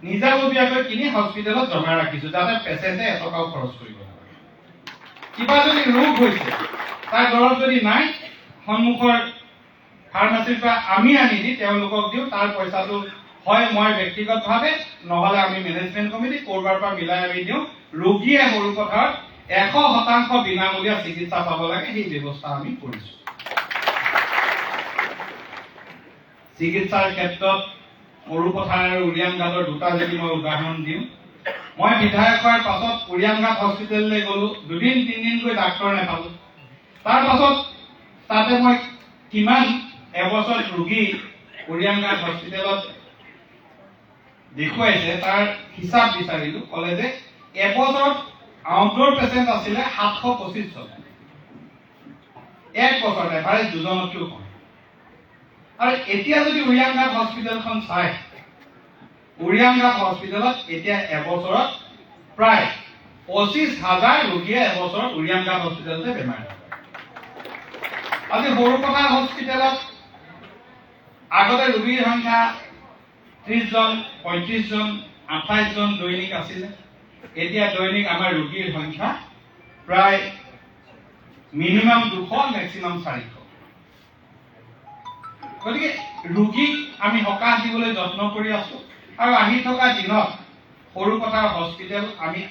নিজাববীয়াকৈ কিনি হস্পিটেলত জমা ৰাখিছো, যাতে পেচেণ্টে এটকাও খৰচ কৰিব নালাগে। কিবা যদি ৰোগ হৈছে, তাৰ দৰৱ যদি নাই, সন্মুখৰ ফাৰ্মাচীৰ পৰা আমি আনি দি তেওঁলোকক দিওঁ। তাৰ পইচাটো হয় মই ব্যক্তিগতভাৱে, নহ'লে আমি মেনেজমেণ্ট কমিটি ক'ৰবাৰ পৰা মিলাই আমি দিওঁ। ৰোগীয়ে সৰুপথাৰত 100% বিনামূলীয়া চিকিৎসা পাব লাগে, সেই ব্যৱস্থা আমি কৰিছো। চিকিৎসাৰ ক্ষেত্ৰত সৰুপথাৰ আৰু উৰিয়াম ঘাটৰ 2টা যদি মই উদাহৰণ দিওঁ, মই বিধায়ক হোৱাৰ পাছত উৰিয়াম ঘাট হস্পিটেললৈ গ'লো, 2-3 দিনকৈ ডাক্তৰ নাপালো। তাৰ পাছত তাতে মই কিমান এবছৰ ৰোগী উৰিয়াম ঘাট হস্পিটেলত দেখুৱাইছে তাৰ হিচাপ বিচাৰিলো, ক'লে যে এবছৰত আউটডোৰ পেচেণ্ট আছিলে 725 জন, এক বছৰত এভাৰেজ 2জনতকৈও কম। আৰু এতিয়া যদি উৰিয়াম ঘাট হস্পিটেলখন চাই, উৰিয়াম ঘাট হস্পিটেলত এতিয়া এবছৰত প্ৰায় 25,000 ৰোগীয়ে এবছৰত উৰিয়াম ঘাট হস্পিটেলতে বেমাৰ। আজি সৰুপথাৰ হস্পিটেলত আগতে ৰোগীৰ সংখ্যা 30 জন, 35 জন, 28 জন দৈনিক আছিলে। এতিয়া দৈনিক আমাৰ ৰোগীৰ সংখ্যা প্ৰায় মিনিমাম 200, মেক্সিমাম 400। গতিকে ৰোগীক আমি সকাহ দিবলৈ যত্ন কৰি আছো। আৰু আহি থকা দিনত সৰুপথাৰ হস্পিটেল আমি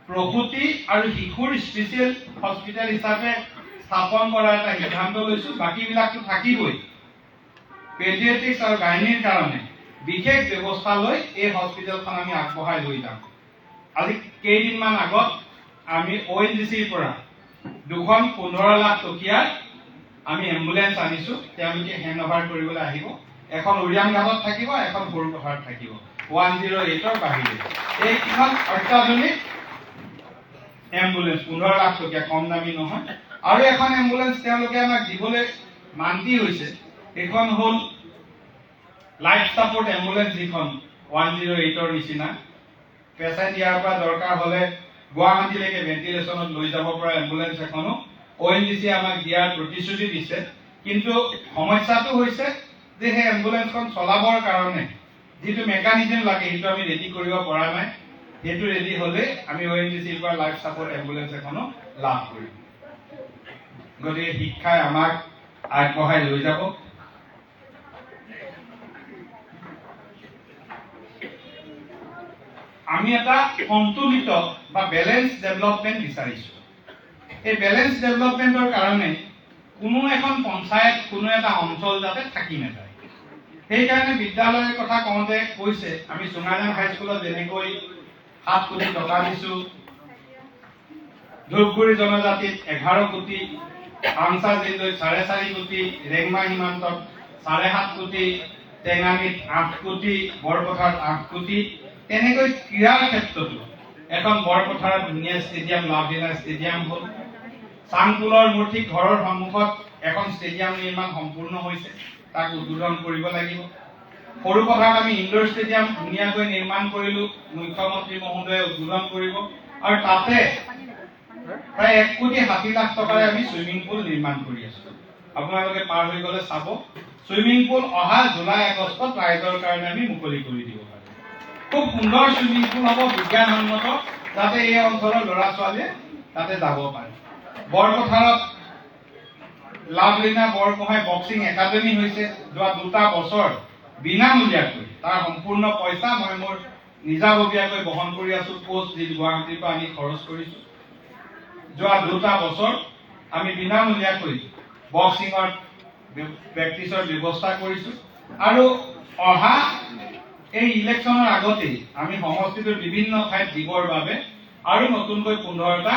প্ৰসূতি আৰু শিশুৰ স্পেচিয়েল হস্পিটেল হিচাপে স্থাপন কৰাৰ এটা সিদ্ধান্ত লৈছো। বাকীবিলাকতো থাকিবই, পেডিয়াট্ৰিক্স আৰু গাইনীৰ কাৰণে বিশেষ ব্যৱস্থা লৈ এই হস্পিটেলখন আমি আগবঢ়াই লৈ যাম। আজি কেইদিনমান আগত আমি ONGCৰ পৰা 2খন 15 লাখ টকীয়া আমি এম্বুলেন্স আনিছো, তেওঁলোকে হেণ্ড অভাৰ কৰিবলৈ আহিব। এখন উৰিয়াম ঘাটত থাকিব, এখন সৰুপথাৰত থাকিব 108ৰ বাহিৰে। এই কিমান অত্যাধুনিক এম্বুলেন্স, 15 লাখ টকীয়া, কম দামী নহয়। আৰু এখন এম্বুলেন্স তেওঁলোকে আমাক দিবলৈ মান্তি হৈছে, এইখন হ'ল লাইফ ছাপোৰ্ট এম্বুলেন্স, যিখন 108ৰ নিচিনা পেচেণ্ট ইয়াৰ পৰা দৰকাৰ হ'লে গুৱাহাটীলৈকে ভেণ্টিলেশ্যনত লৈ যাব পৰা এম্বুলেন্স এখনো ONGC আমাক দিয়াৰ প্ৰতিশ্ৰুতি দিছে। কিন্তু সমস্যাটো হৈছে যে সেই এম্বুলেন্সখন চলাবৰ কাৰণে যিটো মেকানিজম লাগে সেইটো আমি ৰেডি কৰিব পৰা নাই। সেইটো ৰেডি হ'লে আমি ONGCৰ পৰা লাইফ ছাপোৰ্ট এম্বুলেন্স এখনো লাভ কৰিম। গতিকে শিক্ষাই আমাক আগবঢ়াই লৈ যাব। আমি এটা সন্তুলিত বা বেলেন্স ডেভেলপমেণ্ট বিচাৰিছো। এই বেলেন্স ডেভেলপমেণ্টৰ কাৰণে কোনো এখন পঞ্চায়ত, কোনো এটা অঞ্চল যাতে থাকি নাযায়। সেইকাৰণে বিদ্যালয়ৰ কথা কওঁতে কৈছে, আমি চুঙাজান হাইস্কুলত যেনেকৈ 7 কোটি টকা দিছো, ধূপগুৰি জনজাতিত 11 কোটি, আমচা জিলাত 4.5 কোটি, ৰেংমা সীমান্তত 7.5 কোটি, টেঙানীত 8 কোটি, বৰপথাৰত 8 কোটি। তেনেকৈ ক্ৰীড়াৰ ক্ষেত্ৰতো এখন বৰপথাৰত ধুনীয়া ষ্টেডিয়াম, লাভলীনা ষ্টেডিয়াম হ'ল। চাংপুলৰ মোৰ ঠিক ঘৰৰ সন্মুখত এখন ষ্টেডিয়াম নিৰ্মাণ সম্পূৰ্ণ হৈছে, তাক উদ্বোধন কৰিব লাগিব। সৰুপথাৰত আমি ইনডোৰ ষ্টেডিয়াম ধুনীয়াকৈ নিৰ্মাণ কৰিলো, মুখ্যমন্ত্ৰী মহোদয়ে উদ্বোধন কৰিব। আৰু তাতে প্ৰায় 1 কোটি 60 লাখ টকাৰে আমি চুইমিং পুল নিৰ্মাণ কৰি আছো। আপোনালোকে পাৰ হৈ গ'লে চাব, চুইমিং পুল অহা জুলাই আগষ্টত ৰাইজৰ কাৰণে আমি মুকলি কৰি দিব পাৰিম। খুব সুন্দৰ চুইমিং পুল হ'ব, বিজ্ঞানসন্মত, যাতে এই অঞ্চলৰ ল'ৰা ছোৱালীয়ে তাতে যাব পাৰে। বৰপথাৰত লাভলীনা বৰগোহাঁই বক্সিং একাডেমী হৈছে, যোৱা 2টা বছৰ বিনামূলীয়াকৈ, তাৰ সম্পূৰ্ণ পইচা মই মোৰ নিজাববীয়াকৈ বহন কৰি আছো। কোচ যি গুৱাহাটীৰ পৰা আনি খৰচ কৰিছো। যোৱা 2টা বছৰ আমি বিনামূলীয়াকৈ বক্সিঙৰ প্ৰেক্টিচৰ ব্যৱস্থা কৰিছো। আৰু অহা এই ইলেকশ্যনৰ আগতেই আমি সমষ্টিটোৰ বিভিন্ন ঠাইত দিবৰ বাবে আৰু নতুনকৈ 15টা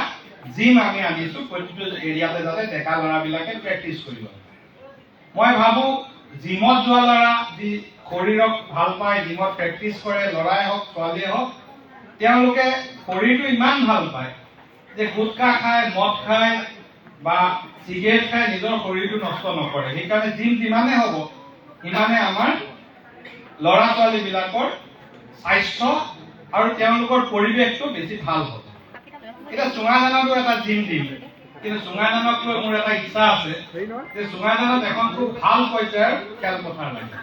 জিম আমি আনিছো, প্ৰতিটো এৰিয়াতে যাতে ডেকা ল'ৰাবিলাকে প্ৰেক্টিচ কৰিব। মই ভাবো জিমত যোৱা ল'ৰা, যি শৰীৰক ভাল পায়, জিমত প্ৰেক্টিচ কৰে, ল'ৰাই হওক ছোৱালীয়ে হওক, তেওঁলোকে শৰীৰটো ইমান ভাল পায় যে গুটখা খায়, মদ খায় বা চিগাৰেট খাই নিজৰ শৰীৰটো নষ্ট নকৰে। সেইকাৰণে জিম যিমানে হ'ব সিমানে আমাৰ ল'ৰা ছোৱালীবিলাকৰ স্বাস্থ্য আৰু তেওঁলোকৰ পৰিৱেশটো বেছি ভাল হ'ব। এতিয়া চুঙাজানতো এটা জিম দিম, কিন্তু চুঙাজানক লৈ মোৰ এটা ইচ্ছা আছে যে চুঙাজানত এখন খুব ভাল পৰ্যায়ৰ খেলপথাৰ লাগে,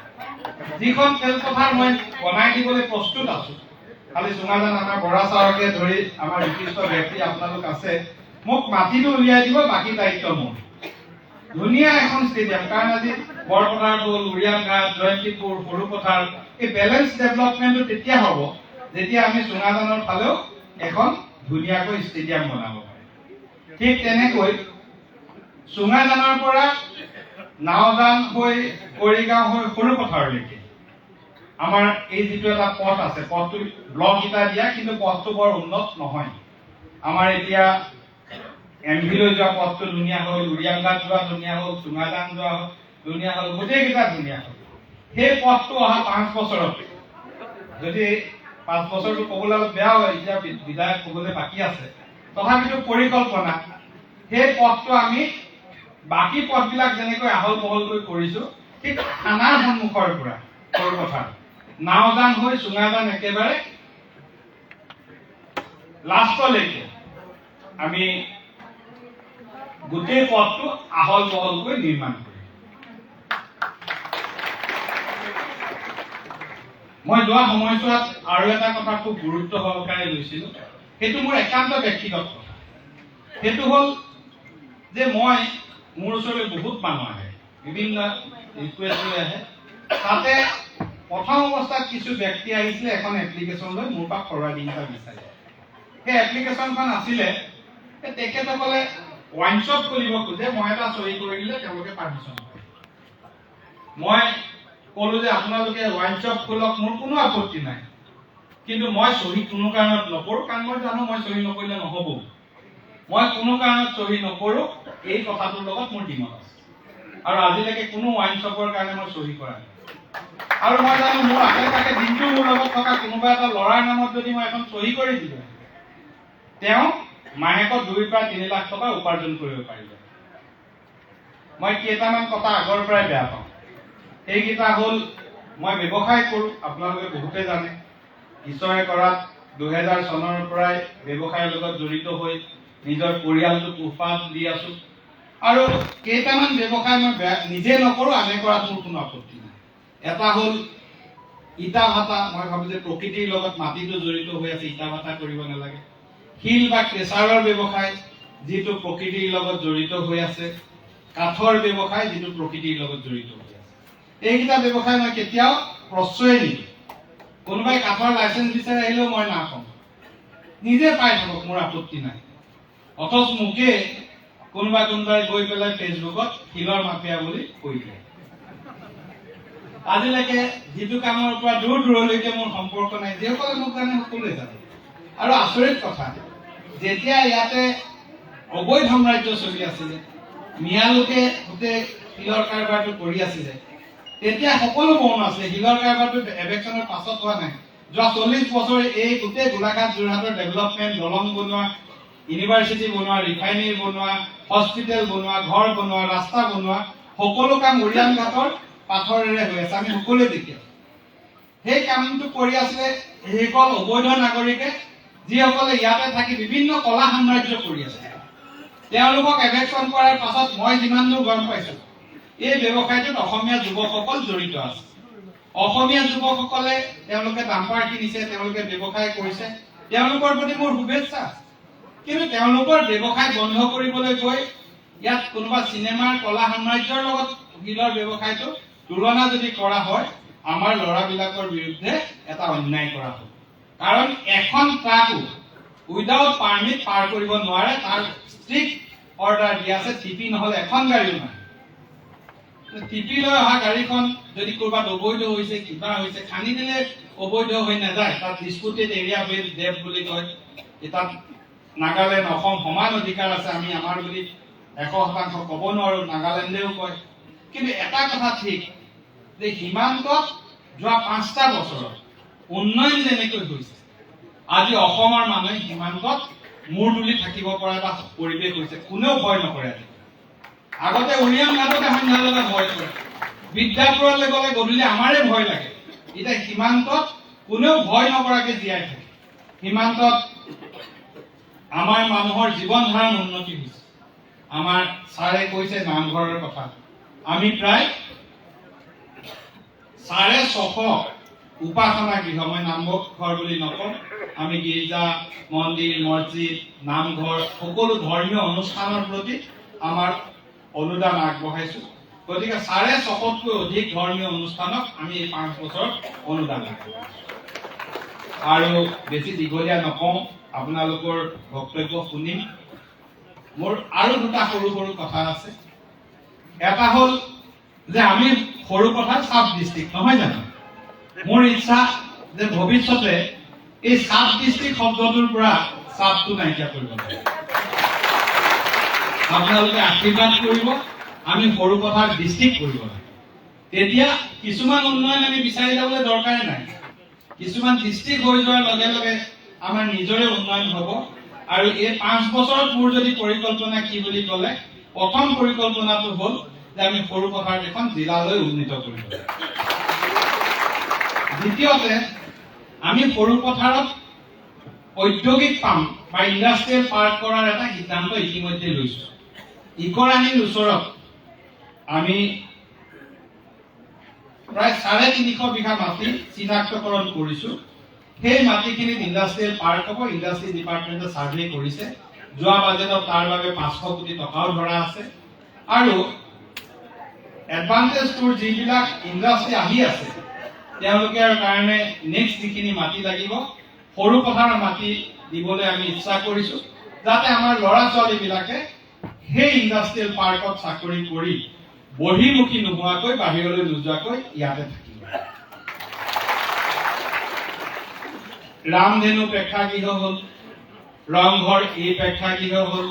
যিখন খেলপথাৰ মই বনাই দিবলৈ প্ৰস্তুত আছো। খালি চুঙাজান আমাৰ বৰা ছাৰকে ধৰি আমাৰ বিশিষ্ট ব্যক্তি আপোনালোক আছে, মোক মাটিটো উলিয়াই দিব, বাকী দায়িত্ব মোৰ। ধুনীয়া এখন ষ্টেডিয়াম, কাৰণ আজি বৰপথাৰ হ'ল, উৰিয়াম ঘাট, জয়ন্তীপুৰ, সৰুপথাৰ, এই বেলেন্স ডেভেলপমেণ্টটো তেতিয়া হ'ব যেতিয়া আমি চুঙাজানৰ ফালেও এখন ধুনীয়াকৈ ষ্টেডিয়াম বনাব পাৰিম। ঠিক তেনেকৈ চুঙাজানৰ পৰা নাওজান হৈ, কৰিগাঁও হৈ সৰুপথাৰলৈকে আমাৰ এই যিটো এটা পথ আছে, পথটো ব্লক ইটা দিয়া, কিন্তু পথটো বৰ উন্নত নহয়। আমাৰ এতিয়া MV লৈ যোৱা পথটো ধুনীয়া হ'ল, উৰিয়াম ঘাট যোৱা ধুনীয়া হ'ল, চুঙাজান যোৱা ধুনীয়া হ'ল, গোটেইকেইটা ধুনীয়া হ'ল। সেই পথটো অহা 5 বছৰত, যদি 5 বছৰটো ক'বলৈ অলপ বেয়া হয়, এতিয়া বিধায়ক ক'বলৈ বাকী আছে, তথাপিতো পৰিকল্পনা, সেই পথটো আমি বাকী পথবিলাক যেনেকৈ আহল বহলকৈ কৰিছো, ঠিক থানাৰ সন্মুখৰ পৰা সৰুপথাৰ নাওজান হৈ চুঙাজান একেবাৰে লাষ্টলৈকে আমি গোটেই পথটো আহল বহলকৈ নিৰ্মাণ কৰিম। মই যোৱা সময়ছোৱাত আৰু এটা কথা খুব গুৰুত্ব সহকাৰে লৈছিলো, সেইটো মোৰ একান্ত ব্যক্তিগত কথা। সেইটো হ'ল যে মোৰ ওচৰলৈ বহুত মানুহ আহে, বিভিন্ন ৰিকুৱেষ্ট লৈ আহে। তাতে প্ৰথম অৱস্থাত কিছু ব্যক্তি আহিছিলে এখন এপ্লিকেশ্যন লৈ মোৰ পৰা ফৰৱাৰ্ডিং এটা বিচাৰে। সেই এপ্লিকেশ্যনখন আছিলে তেখেতসকলে ৱাইন শ্বপ খুলিব খোজে, মই এটা চহী কৰি দিলে তেওঁলোকে পাৰ্মিশ্যন পায়। মই ক'লো যে আপোনালোকে ৱাইন শ্বপ খোলক, মোৰ কোনো আপত্তি নাই, কিন্তু মই চহী কোনো কাৰণত নকৰোঁ, কাৰণ মই জানো মই চহী নকৰিলে নহ'ব। মই কোনো কাৰণত চহী নকৰোঁ, এই কথাটোৰ লগত মোৰ দ্বিমত আছে। আৰু আজিলৈকে কোনো ৱাইন শ্বপৰ কাৰণে মই চহী কৰা নাই। আৰু মই জানো মোৰ আশে পাশে দিনটো মোৰ লগত থকা কোনোবা এটা ল'ৰাৰ নামত যদি মই এখন চহী কৰি দিলোঁ, তেওঁ মাহেকত 2 পৰা 3 লাখ টকা উপাৰ্জন কৰিব পাৰিব। মই কেইটামান কথা আগৰ পৰাই বেয়া পাওঁ। এইকেইটা হ'ল, মই ব্যৱসায় কৰোঁ, আপোনালোকে বহুতে জানে। ঈশ্বৰে কৰাত 2000 চনৰ পৰাই ব্যৱসায়ৰ লগত জড়িত হৈ নিজৰ পৰিয়ালটো পোহপাল দি আছোঁ। আৰু কেইটামান ব্যৱসায় মই নিজে নকৰোঁ, আনে কৰাত মোৰ কোনো আপত্তি নাই। এটা হ'ল ইটা ভাটা। মই ভাবোঁ যে প্ৰকৃতিৰ লগত মাটিটো জড়িত হৈ আছে, ইটা ভাটা কৰিব নালাগে। শিল বা কেঁচাৰৰ ব্যৱসায়, যিটো প্ৰকৃতিৰ লগত জড়িত হৈ আছে। কাঠৰ ব্যৱসায়, যিটো প্ৰকৃতিৰ লগত জড়িত হৈ আছে। এইকেইটা ব্যৱসায় মই কেতিয়াও প্ৰশ্ৰয় নিদিওঁ। কোনোবাই কাঠৰ লাইচেঞ্চ বিচাৰি আহিলেও মই না কওঁ, নিজে পাই থাকক, মোৰ আপত্তি নাই। অথচ মোকে কোনোবাই গৈ পেলাই ফেচবুকত শিলৰ মাফিয়া বুলি কৈ দিয়ে। আজিলৈকে যিটো কামৰ পৰা দূৰ দূৰলৈকে মোৰ সম্পৰ্ক নাই, যিসকলে মোক জানে সকলোৱে জানে। আৰু আচৰিত কথা, যেতিয়া ইয়াতে অবৈধ সাম্ৰাজ্য চলি আছিলে, মিয়ালোকে গোটেই শিলৰ কাৰবাৰটো কৰি আছিলে, তেতিয়া সকলো মৌন আছিলে। শিলৰ কাৰবাৰটো এভেকশ্যনৰ পাছত হোৱা নাই। যোৱা 40 বছৰ এই গোটেই গোলাঘাট যোৰহাটৰ ডেভেলপমেণ্ট, দলং বনোৱা, ইউনিভাৰ্চিটি বনোৱা, ৰিফাইনেৰী বনোৱা, হস্পিটেল বনোৱা, ঘৰ বনোৱা, ৰাস্তা বনোৱা, সকলো কাম উৰিয়ান ঘাটৰ পাথৰেৰে হৈ আছে। আমি সকলোৱে দেখি আছো। সেই কামটো কৰি আছিলে সেইসকল অবৈধ নাগৰিকে, যিসকলে ইয়াতে থাকি বিভিন্ন কলা সাম্ৰাজ্য কৰি আছে। তেওঁলোকক এভেকশ্যন কৰাৰ পাছত মই যিমান দূৰ গম পাইছোঁ, এই ব্যৱসায়টোত অসমীয়া যুৱকসকল জড়িত আছে। অসমীয়া যুৱকসকলে তেওঁলোকে ডাম্পাৰ কিনিছে, তেওঁলোকে ব্যৱসায় কৰিছে, তেওঁলোকৰ প্ৰতি মোৰ শুভেচ্ছা। কিন্তু তেওঁলোকৰ ব্যৱসায় বন্ধ কৰিবলৈ গৈ ইয়াত কোনোবা চিনেমাৰ কলা সাম্ৰাজ্যৰ লগত শিলৰ ব্যৱসায়টো তুলনা যদি কৰা হয়, আমাৰ ল'ৰাবিলাকৰ বিৰুদ্ধে এটা অন্যায় কৰা হয়। কাৰণ এখন ট্ৰাকো উইদাউট পাৰ্মিট পাৰ কৰিব নোৱাৰে, তাৰ ষ্ট্ৰিক্ট অৰ্ডাৰ দিয়া আছে। টিপি নহ'লে এখন গাড়ীও নাই। টিপি লৈ অহা গাড়ীখন যদি ক'ৰবাত অবৈধ হৈছে, কিবা হৈছে, খান্দি দিলে অবৈধ হৈ নাযায়। তাত ডিছপুটেড এৰিয়া বেল্ট ডেপ বুলি কয়। তাত নাগালেণ্ড, অসম সমান অধিকাৰ আছে। আমি আমাৰ বুলি 100% ক'ব নোৱাৰোঁ, নাগালেণ্ডেও কয়। কিন্তু এটা কথা ঠিক যে সীমান্তত যোৱা 5টা বছৰত উন্নয়ন যেনেকৈ হৈছে, আজি অসমৰ মানুহে সীমান্তত মূৰ তুলি থাকিব পৰা এটা পৰিৱেশ হৈছে। কোনেও ভয় নকৰে। আগতে উৰিয়ান ঘাটতে সন্ধ্যা লগা ভয় কৰে, বিদ্যাপুৰলৈ গ'লে গধূলি আমাৰে ভয় লাগে। এতিয়া সীমান্তত কোনেও ভয় নকৰাকে জীয়াই থাকে। সীমান্তত আমাৰ মানুহৰ জীৱন ধাৰণ উন্নতি হৈছে। আমাৰ ছাৰে কৈছে নামঘৰৰ কথা। আমি প্ৰায় 650 উপাসনা গৃহ, মই নামঘৰ বুলি নকওঁ, আমি গীৰ্জা, মন্দিৰ, মছজিদ, নামঘৰ, সকলো ধৰ্মীয় অনুষ্ঠানৰ প্ৰতি আমাৰ অনুদান আগবঢ়াইছো। গতিকে 650তকৈ অধিক ধৰ্মীয় অনুষ্ঠানক আমি এই 5 বছৰত অনুদান আগবঢ়াইছো। আৰু বেছি দীঘলীয়া নকওঁ, আপোনালোকৰ বক্তব্য শুনিম। মোৰ আৰু দুটা সৰু সৰু কথা আছে। এটা হ'ল যে আমি সৰু কথা সাব ডিষ্ট্ৰিক্ট নহয় জানো? মোৰ ইচ্ছা যে ভৱিষ্যতে এই সাব ডিষ্ট্ৰিক্ট শব্দটোৰ পৰা সাবটো নাইকিয়া কৰিব লাগে। আপোনালোকে আশীৰ্বাদ কৰিব, আমি সৰু কথাৰ ডিষ্ট্ৰিক্ট কৰিব লাগে। তেতিয়া কিছুমান উন্নয়ন আমি বিচাৰি যাবলৈ দৰকাৰে নাই। কিছুমান ডিষ্ট্ৰিক্ট হৈ যোৱাৰ লগে লগে আমাৰ নিজৰে উন্নয়ন হ'ব। আৰু এই 5 বছৰত মোৰ যদি পৰিকল্পনা কি বুলি ক'লে, প্ৰথম পৰিকল্পনাটো হ'ল যে আমি সৰু কথাৰ এখন জিলালৈ উন্নীত কৰিব লাগে। দ্বিতীয়তে, আমি সৰু পথাৰত ঔদ্যোগিক পাম বা ইণ্ডাষ্ট্ৰিয়েল পাৰ্ক কৰাৰ এটা সিদ্ধান্ত ইতিমধ্যে লৈছোঁ। ইকৰাণীৰ ওচৰত আমি প্ৰায় 350 বিঘা মাটি চিনাক্তকৰণ কৰিছোঁ। সেই মাটিখিনিত ইণ্ডাষ্ট্ৰিয়েল পাৰ্ক হ'ব। ইণ্ডাষ্ট্ৰি ডিপাৰ্টমেণ্টে ছাৰ্ভে কৰিছে। যোৱা বাজেটত তাৰ বাবে 500 কোটি টকাও ধৰা আছে। আৰু এডভান্টেজ টুৰ যিবিলাক ইণ্ডাষ্ট্ৰি আহি আছে, তেওঁলোকৰ কাৰণে নেক্সট যিখিনি মাটি লাগিব, সৰু পথাৰৰ মাটি দিবলৈ আমি ইচ্ছা কৰিছোঁ, যাতে আমাৰ ল'ৰা ছোৱালীবিলাকে সেই ইণ্ডাষ্ট্ৰিয়েল পাৰ্কত চাকৰি কৰি বহিৰ্মুখী নোহোৱাকৈ, বাহিৰলৈ নোযোৱাকৈ ইয়াতে থাকিব। ৰামধেনু প্ৰেক্ষাগৃহ হ'ল, ৰংঘৰ এই প্ৰেক্ষাগৃহ হ'ল,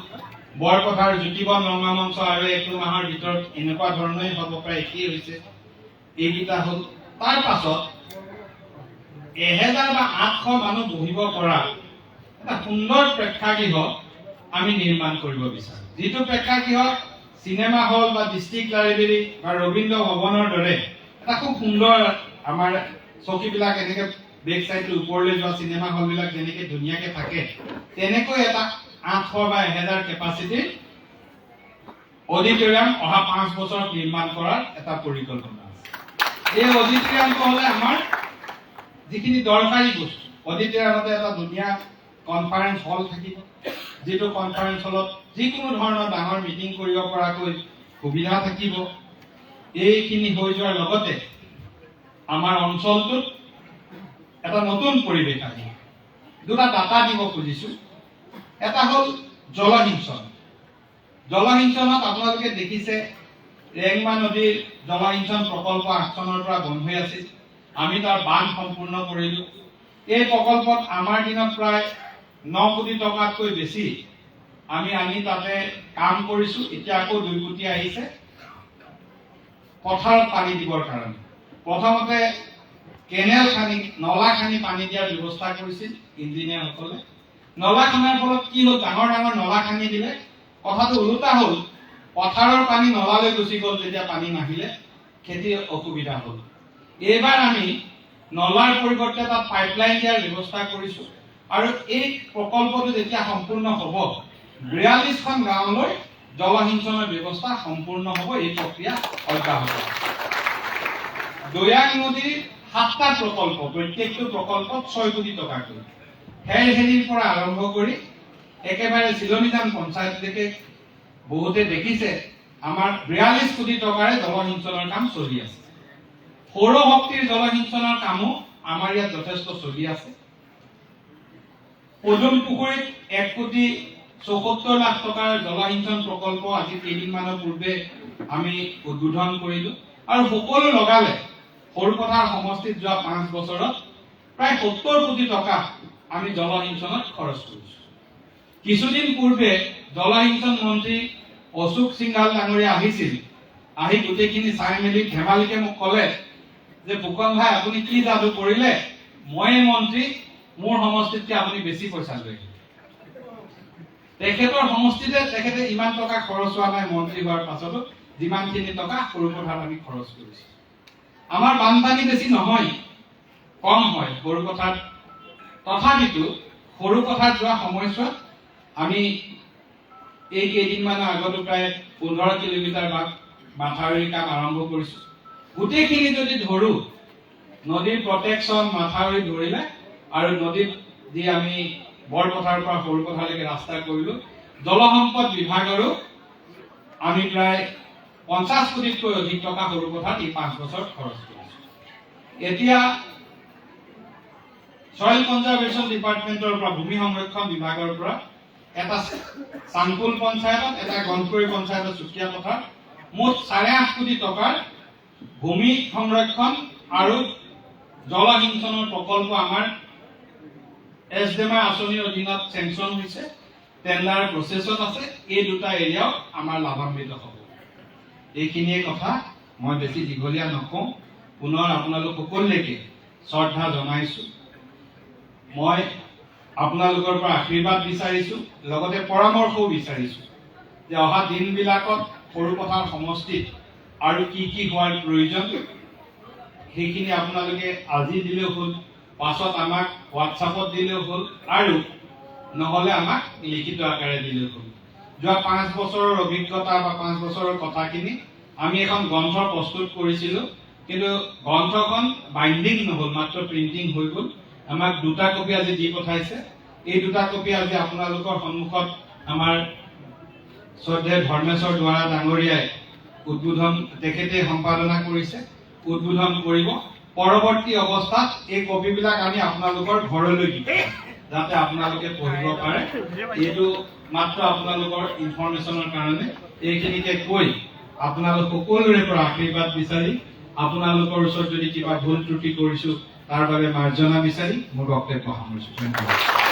বৰপথাৰ জ্যোতিবন ৰঙামঞ্চ আৰু 1 মাহৰ ভিতৰত এনেকুৱা ধৰণেই হ'ব, প্ৰায় একেই হৈছে। এইকেইটা হ'ল। তাৰ পাছত 1000 বা 800 মানুহ বহিব পৰা এটা সুন্দৰ প্ৰেক্ষাগৃহ আমি নিৰ্মাণ কৰিব বিচাৰোঁ, যিটো প্ৰেক্ষাগৃহ চিনেমা হল বা ডিষ্ট্ৰিক্ট লাইব্ৰেৰী বা ৰবীন্দ্ৰ ভৱনৰ দৰে এটা খুব সুন্দৰ আমাৰ চকীবিলাক এনেকে বেক চাইডৰ ওপৰলৈ যোৱা চিনেমা হলবিলাক যেনেকে ধুনীয়াকে থাকে তেনেকৈ এটা 800 বা 1000 কেপাচিটিৰ অডিটৰিয়াম অহা 5 বছৰত নিৰ্মাণ কৰাৰ এটা পৰিকল্পনা আছে। এই অডিটৰিয়ামটো হ'লে আমাৰ যিখিনি দৰকাৰী বস্তু, অডিটৰিয়ামতে এটা ধুনীয়া কনফাৰেন্স হল থাকিব, যিটো কনফাৰেন্স হলত যিকোনো ধৰণৰ ডাঙৰ মিটিং কৰিব পৰাকৈ সুবিধা থাকিব। এইখিনি হৈ যোৱাৰ লগতে আমাৰ অঞ্চলটোত এটা নতুন পৰিৱেশ আহিব। দুটা ডাটা দিব খুজিছো। এটা হ'ল জলসিঞ্চন। জলসিঞ্চনত আপোনালোকে দেখিছে ৰেংমা নদীৰ জলসিঞ্চন প্ৰকল্প 8 চনৰ পৰা বন্ধ হৈ আছিল। আমি তাৰ বান্ধ সম্পূৰ্ণ কৰিলো। এই প্ৰকল্পত আমাৰ দিনত প্ৰায় 9 কোটি টকাতকৈ বেছি আমি আনি তাতে কাম কৰিছো। এতিয়া আকৌ 2 কোটি আহিছে পথাৰত পানী দিবৰ কাৰণে। প্ৰথমতে কেনেল খানি নলা খানি পানী দিয়াৰ ব্যৱস্থা কৰিছিল ইঞ্জিনিয়াৰসকলে। নলা খনাৰ ফলত কি হ'ল, ডাঙৰ ডাঙৰ নলা খানি দিলে, কথাটো ওলোটা হ'ল, পথাৰৰ পানী নলালৈ গুচি গ'ল। যেতিয়া পানী নাহিলে খেতিৰ অসুবিধা হ'ল। এইবাৰ আমি নলাৰ পৰিৱৰ্তে তাত পাইপলাইন দিয়াৰ ব্যৱস্থা কৰিছো আৰু এই প্ৰকল্পটো যেতিয়া সম্পূৰ্ণ হ'ব 42খন গাঁৱলৈ জলসিঞ্চনৰ ব্যৱস্থা সম্পূৰ্ণ হ'ব। এই প্ৰক্ৰিয়া অব্যাহত আছে। দৈয়াং নদীৰ 7টা প্ৰকল্প, প্ৰত্যেকটো প্ৰকল্পত 6 কোটি টকাকৈ হেৰিৰ পৰা আৰম্ভ কৰি একেবাৰে চিলনীজান পঞ্চায়তলৈকে বহুতে দেখিছে আমাৰ 42 কোটি টকাৰে জলসিঞ্চনৰ কাম চলি আছে। সৌৰ শক্তিৰ জলসিঞ্চনৰ কামো আমাৰ ইয়াত যথেষ্ট চলি আছে। পদুম পুখুৰীত 1 কোটি 74 লাখ টকাৰ জলসিঞ্চন প্ৰকল্প আজি কেইদিনমানৰ পূৰ্বে আমি উদ্বোধন কৰিলো আৰু সকলো লগালে সৰুপথাৰ সমষ্টিত যোৱা 5 বছৰত প্ৰায় 70 কোটি টকা আমি জলসিঞ্চনত খৰচ কৰিছো। কিছুদিন পূৰ্বে জলসিঞ্চন মন্ত্ৰী অশোক সিংঘাল ডাঙৰীয়া আহিছিল। আহি গোটেইখিনি চাই মেলি ধেমালিকে মোক ক'লে যে ফুকন ভাই আপুনি কি যাদু কৰিলে, মই মন্ত্ৰী, মোৰ সমষ্টিতকৈ আপুনি বেছি পইচা লৈ। তেখেতৰ সমষ্টিতে তেখেতে ইমান টকা খৰচ হোৱা নাই মন্ত্ৰী হোৱাৰ পাছতো, যিমানখিনি টকা সৰুপথাৰত আমি খৰচ কৰিছো। আমাৰ বানপানী বেছি নহয়, কম হয় সৰুপথাৰত। তথাপিতো সৰুপথাৰত যোৱা সময়ছোৱাত আমি এই কেইদিনমানৰ আগতো প্ৰায় 15 কিলোমিটাৰ মাথাউৰিৰ কাম আৰম্ভ কৰিছো। গোটেইখিনি যদি ধৰো, নদীৰ প্ৰটেকশ্যন, মাথাউৰি ধৰিলে আৰু নদীত যি আমি বৰপথাৰৰ পৰা সৰুপথাৰলৈকে ৰাস্তা কৰিলো, জলসম্পদ বিভাগৰো আমি প্ৰায় 50 কোটিতকৈ অধিক টকা সৰুপথাৰত এই 5 বছৰত খৰচ কৰিছো। এতিয়া সইল কনজাৰভেশ্যন ডিপাৰ্টমেণ্টৰ পৰা, ভূমি সংৰক্ষণ বিভাগৰ পৰা এটা চাংকুল পঞ্চায়তত, এটা গণপুৰী পঞ্চায়তত চুকীয়া পথাৰ মুঠ 8.5 কোটি টকাৰ ভূমি সংৰক্ষণ আৰু জলসিঞ্চনৰ প্ৰকল্প আমাৰ এছডেমা আঁচনিৰ অধীনত চেংচন হৈছে, টেণ্ডাৰ প্ৰচেছত আছে। এই দুটা এৰিয়াও আমাৰ লাভান্বিত হ'ব। এইখিনিয়ে কথা, মই বেছি দীঘলীয়া নকওঁ। পুনৰ আপোনালোক সকলোকে শ্ৰদ্ধা জনাইছো। মই আপোনালোকৰ পৰা আশীৰ্বাদ বিচাৰিছো, লগতে পৰামৰ্শও বিচাৰিছো যে অহা দিনবিলাকত সৰুপথাৰ সমষ্টিত আৰু কি কি হোৱাৰ প্ৰয়োজন সেইখিনি আপোনালোকে আজি দিলেও হ'ল, পাছত আমাক হোৱাটছআপত দিলেও হ'ল, আৰু নহ'লে আমাক লিখিত আকাৰে দিলেও হ'ল। যোৱা 5 বছৰৰ অভিজ্ঞতা বা 5 বছৰৰ কথাখিনি আমি এখন গ্ৰন্থ প্ৰস্তুত কৰিছিলো, কিন্তু গ্ৰন্থখন বাইণ্ডিং নহ'ল, মাত্ৰ প্ৰিণ্টিং হৈ গ'ল। আমাক 2টা কপি আজি দি পঠাইছে। এই 2টা কপি আজি আপোনালোকৰ সন্মুখত আমাৰ শ্ৰদ্ধেয় ধৰ্মেশ্বৰ দুৱাৰা ডাঙৰীয়াই উদ্বোধন, তেখেতে সম্পাদনা কৰিছে, উদ্বোধন কৰিব। পৰৱৰ্তী অৱস্থাত এই কপিবিলাক আমি আপোনালোকৰ ঘৰলৈ দিম, যাতে আপোনালোকে পঢ়িব পাৰে। এইটো মাত্ৰ আপোনালোকৰ ইনফৰমেশ্যনৰ কাৰণে। এইখিনিকে কৈ আপোনালোক সকলোৰে পৰা আশীৰ্বাদ বিচাৰি, আপোনালোকৰ ওচৰত যদি কিবা ভুল ত্ৰুটি কৰিছো তাৰ বাবে মাৰ্জনা বিচাৰি মোৰ বক্তব্য সামৰিছো। ধন্যবাদ।